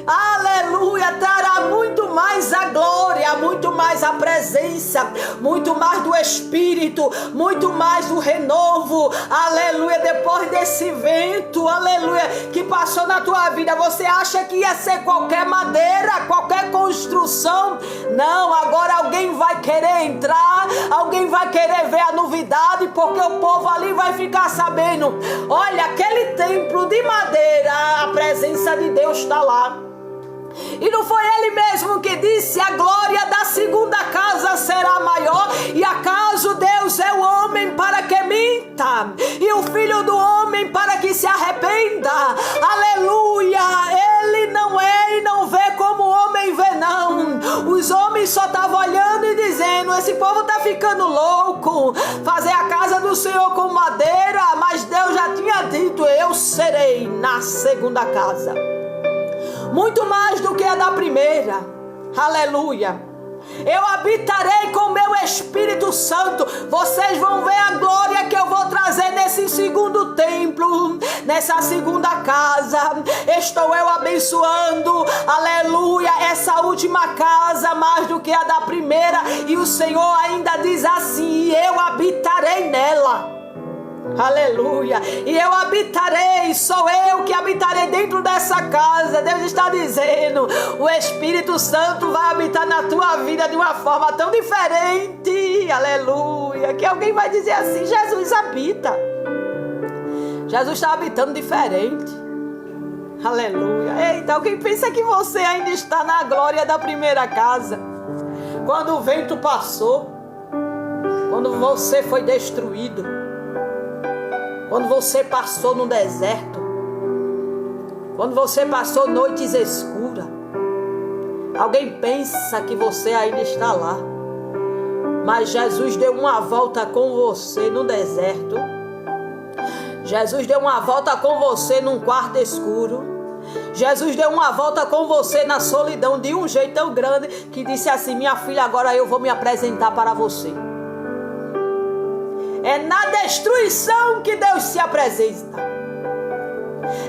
[SPEAKER 1] aleluia, trará muito mais a glória, muito mais a presença, muito mais do Espírito, muito mais do renovo, aleluia. Depois desse vento, aleluia, que passou na tua vida, você acha que ia ser qualquer madeira, qualquer construção? Não, agora alguém vai querer entrar, alguém vai querer ver a novidade, porque o povo ali vai ficar sabendo, olha, aquele templo de madeira, a presença de Deus está lá. E não foi Ele mesmo que disse, a glória da segunda casa será maior? E acaso Deus é o homem para que minta? E o filho do homem para que se arrependa? Aleluia, Ele não é e não vê como o homem vê não. Os homens só estavam olhando e dizendo, esse povo está ficando louco, fazer a casa do do Senhor com madeira, mas Deus já tinha dito: eu serei na segunda casa, muito mais do que a da primeira. Aleluia. Eu habitarei com meu Espírito Santo. Vocês vão ver a glória que eu vou trazer nesse segundo templo, nessa segunda casa. Estou eu abençoando, aleluia, essa última casa mais do que a da primeira. E o Senhor ainda diz assim: eu habitarei nela. Aleluia. E eu habitarei, sou eu que habitarei dentro dessa casa. Deus está dizendo: o Espírito Santo vai habitar na tua vida de uma forma tão diferente. Aleluia. Que alguém vai dizer assim: Jesus habita. Jesus está habitando diferente. Aleluia. Eita, alguém pensa que você ainda está na glória da primeira casa, quando o vento passou, quando você foi destruído, quando você passou no deserto, quando você passou noites escuras. Alguém pensa que você ainda está lá, mas Jesus deu uma volta com você no deserto. Jesus deu uma volta com você num quarto escuro. Jesus deu uma volta com você na solidão de um jeito tão grande que disse assim: minha filha, agora eu vou me apresentar para você. É na destruição que Deus se apresenta.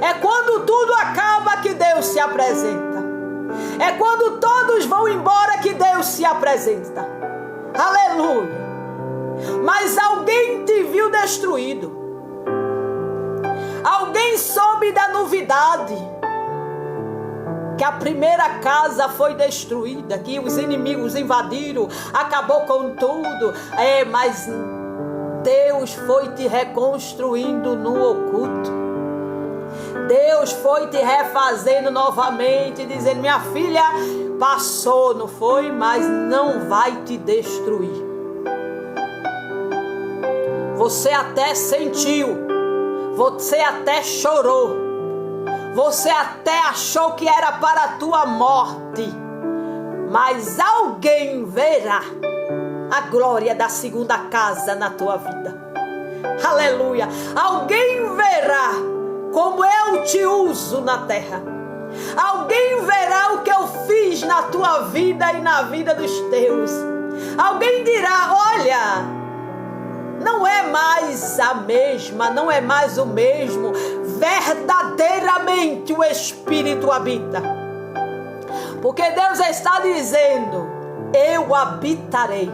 [SPEAKER 1] É quando tudo acaba que Deus se apresenta. É quando todos vão embora que Deus se apresenta. Aleluia. Mas alguém te viu destruído. Alguém soube da novidade, que a primeira casa foi destruída, que os inimigos invadiram, acabou com tudo. Mas Deus foi te reconstruindo no oculto. Deus foi te refazendo novamente, dizendo: minha filha, passou, não foi? Mas não vai te destruir. Você até sentiu, você até chorou, você até achou que era para a tua morte, mas alguém verá a glória da segunda casa na tua vida. Aleluia. Alguém verá como eu te uso na terra. Alguém verá o que eu fiz na tua vida e na vida dos teus. Alguém dirá: olha, não é mais a mesma, não é mais o mesmo. Verdadeiramente o Espírito habita. Porque Deus está dizendo: eu habitarei.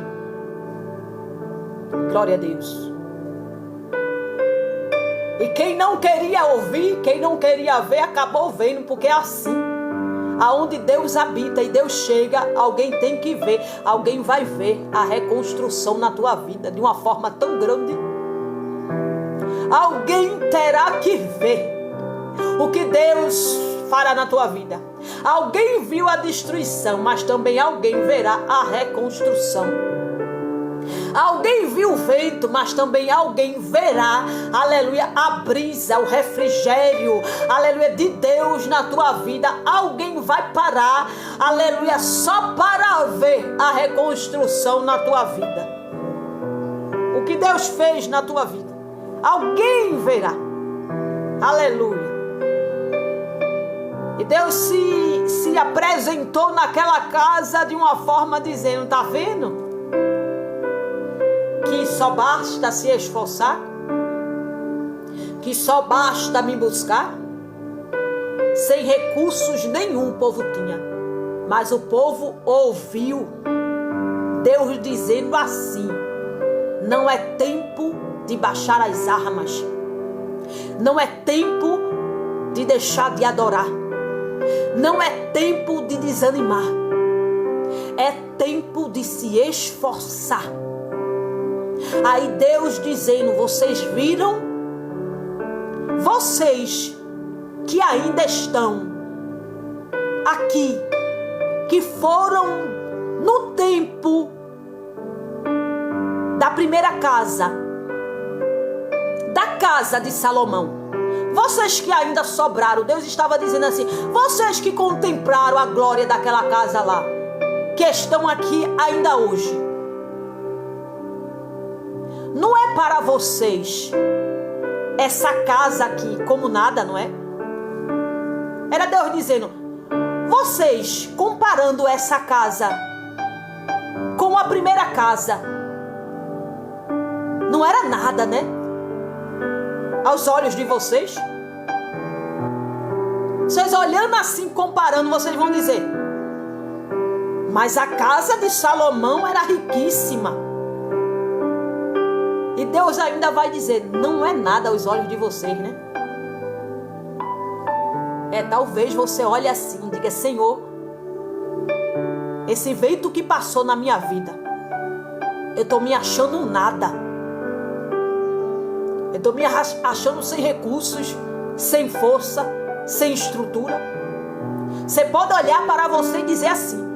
[SPEAKER 1] Glória a Deus. E quem não queria ouvir, quem não queria ver, acabou vendo, porque é assim. Aonde Deus habita e Deus chega, alguém tem que ver, alguém vai ver a reconstrução na tua vida de uma forma tão grande. Alguém terá que ver o que Deus fará na tua vida. Alguém viu a destruição, mas também alguém verá a reconstrução. Alguém viu o vento, mas também alguém verá, aleluia, a brisa, o refrigério, aleluia, de Deus na tua vida. Alguém vai parar, aleluia, só para ver a reconstrução na tua vida. O que Deus fez na tua vida, alguém verá, aleluia. E Deus se apresentou naquela casa de uma forma dizendo: tá vendo? Que só basta se esforçar, que só basta me buscar. Sem recursos nenhum o povo tinha, mas o povo ouviu Deus dizendo assim: não é tempo de baixar as armas, não é tempo de deixar de adorar, não é tempo de desanimar, é tempo de se esforçar. Aí Deus dizendo: vocês viram? Vocês que ainda estão aqui, que foram no tempo da primeira casa, da casa de Salomão, vocês que ainda sobraram, Deus estava dizendo assim: vocês que contemplaram a glória daquela casa lá, que estão aqui ainda hoje, não é para vocês essa casa aqui como nada, não é? Era Deus dizendo, vocês comparando essa casa com a primeira casa, não era nada, né? Aos olhos de vocês. Vocês olhando assim, comparando, vocês vão dizer, mas a casa de Salomão era riquíssima. E Deus ainda vai dizer, não é nada aos olhos de vocês, né? Talvez você olhe assim e diga, Senhor, esse vento que passou na minha vida, eu estou me achando nada. Eu estou me achando sem recursos, sem força, sem estrutura. Você pode olhar para você e dizer assim,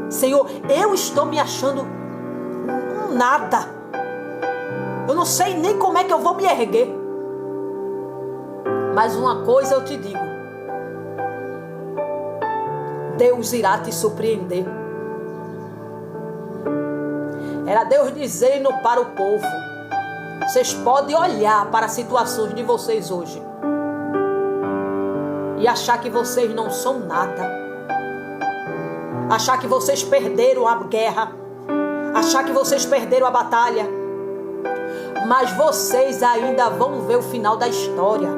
[SPEAKER 1] Senhor, eu estou me achando nada. Eu não sei nem como é que eu vou me erguer. Mas uma coisa eu te digo. Deus irá te surpreender. Era Deus dizendo para o povo. Vocês podem olhar para as situações de vocês hoje. E achar que vocês não são nada. Achar que vocês perderam a guerra. Achar que vocês perderam a batalha. Mas vocês ainda vão ver o final da história.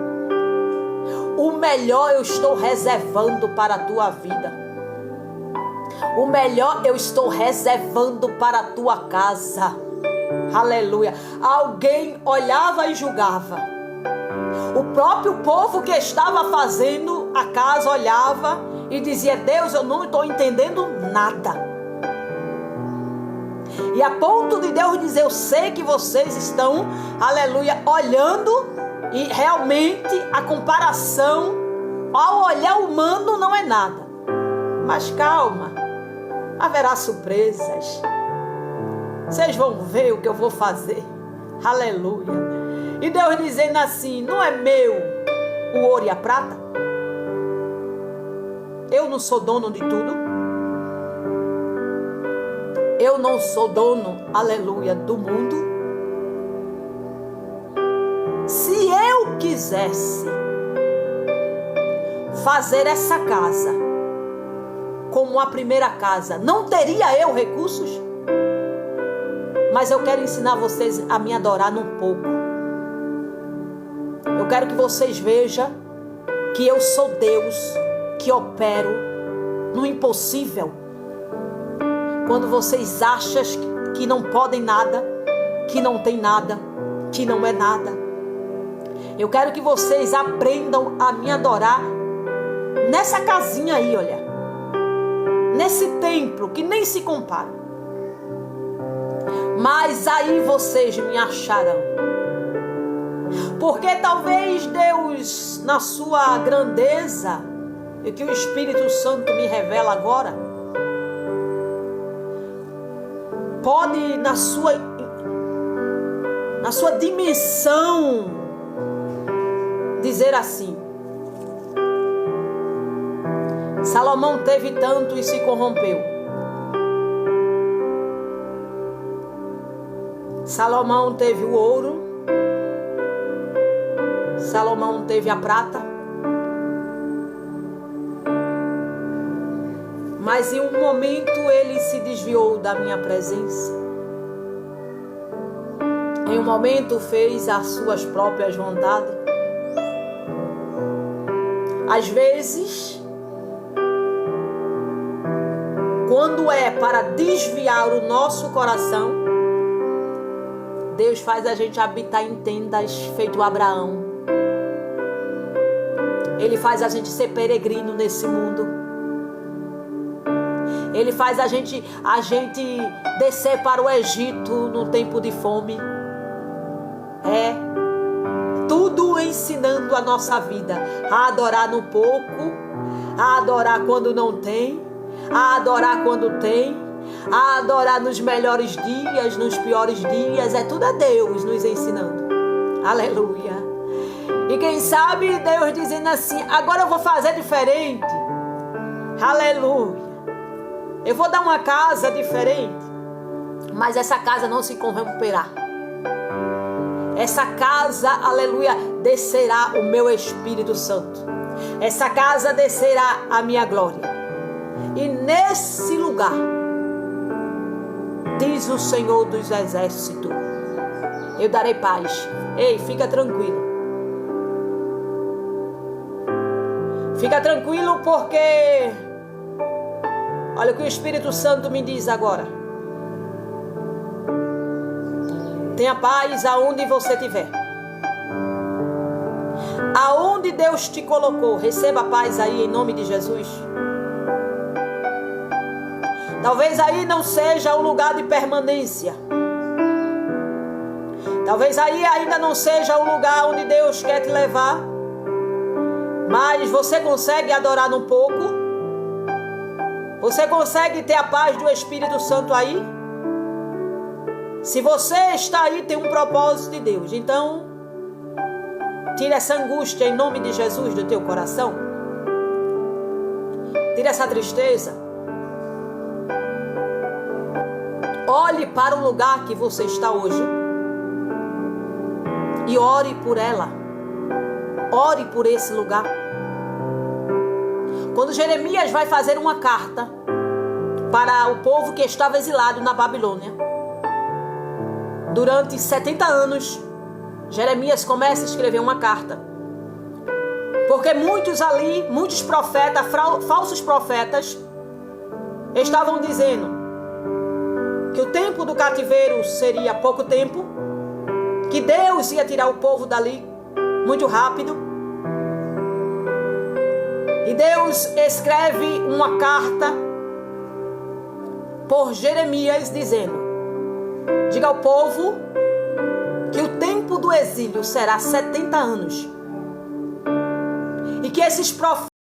[SPEAKER 1] O melhor eu estou reservando para a tua vida. O melhor eu estou reservando para a tua casa. Aleluia. Alguém olhava e julgava. O próprio povo que estava fazendo a casa olhava e dizia, Deus, eu não estou entendendo nada. E a ponto de Deus dizer, eu sei que vocês estão, aleluia, olhando e realmente a comparação ao olhar humano não é nada. Mas calma, haverá surpresas. Vocês vão ver o que eu vou fazer. Aleluia. E Deus dizendo assim, não é meu o ouro e a prata? Eu não sou dono de tudo? Eu não sou dono, aleluia, do mundo. Se eu quisesse fazer essa casa como a primeira casa, não teria eu recursos? Mas eu quero ensinar vocês a me adorar num pouco. Eu quero que vocês vejam que eu sou Deus, que opero no impossível. Quando vocês acham que não podem nada, que não tem nada, que não é nada. Eu quero que vocês aprendam a me adorar nessa casinha aí, olha. Nesse templo que nem se compara. Mas aí vocês me acharão. Porque talvez Deus, na sua grandeza, e que o Espírito Santo me revela agora, pode na sua dimensão dizer assim, Salomão teve tanto e se corrompeu. Salomão teve o ouro, Salomão teve a prata, mas em um momento ele se desviou da minha presença. Em um momento fez as suas próprias vontades. Às vezes, quando é para desviar o nosso coração, Deus faz a gente habitar em tendas feito Abraão. Ele faz a gente ser peregrino nesse mundo. Ele faz a gente descer para o Egito no tempo de fome. Tudo ensinando a nossa vida a adorar no pouco, a adorar quando não tem, a adorar quando tem, a adorar nos melhores dias, nos piores dias. É tudo a Deus nos ensinando. Aleluia. E quem sabe Deus dizendo assim, agora eu vou fazer diferente. Aleluia. Eu vou dar uma casa diferente, mas essa casa não se corromperá. Essa casa, aleluia, descerá o meu Espírito Santo. Essa casa descerá a minha glória. E nesse lugar, diz o Senhor dos Exércitos, eu darei paz. Ei, fica tranquilo. Fica tranquilo porque olha o que o Espírito Santo me diz agora. Tenha paz aonde você estiver. Aonde Deus te colocou, receba paz aí em nome de Jesus. Talvez aí não seja o lugar de permanência. Talvez aí ainda não seja o lugar onde Deus quer te levar. Mas você consegue adorar um pouco? Você consegue ter a paz do Espírito Santo aí? Se você está aí, tem um propósito de Deus. Então, tira essa angústia em nome de Jesus do teu coração. Tira essa tristeza. Olhe para o lugar que você está hoje e ore por ela. Ore por esse lugar. Quando Jeremias vai fazer uma carta para o povo que estava exilado na Babilônia, durante 70 anos, Jeremias começa a escrever uma carta. Porque muitos profetas, falsos profetas, estavam dizendo que o tempo do cativeiro seria pouco tempo, que Deus ia tirar o povo dali muito rápido. E Deus escreve uma carta por Jeremias dizendo: diga ao povo que o tempo do exílio será 70 anos. E que esses profetas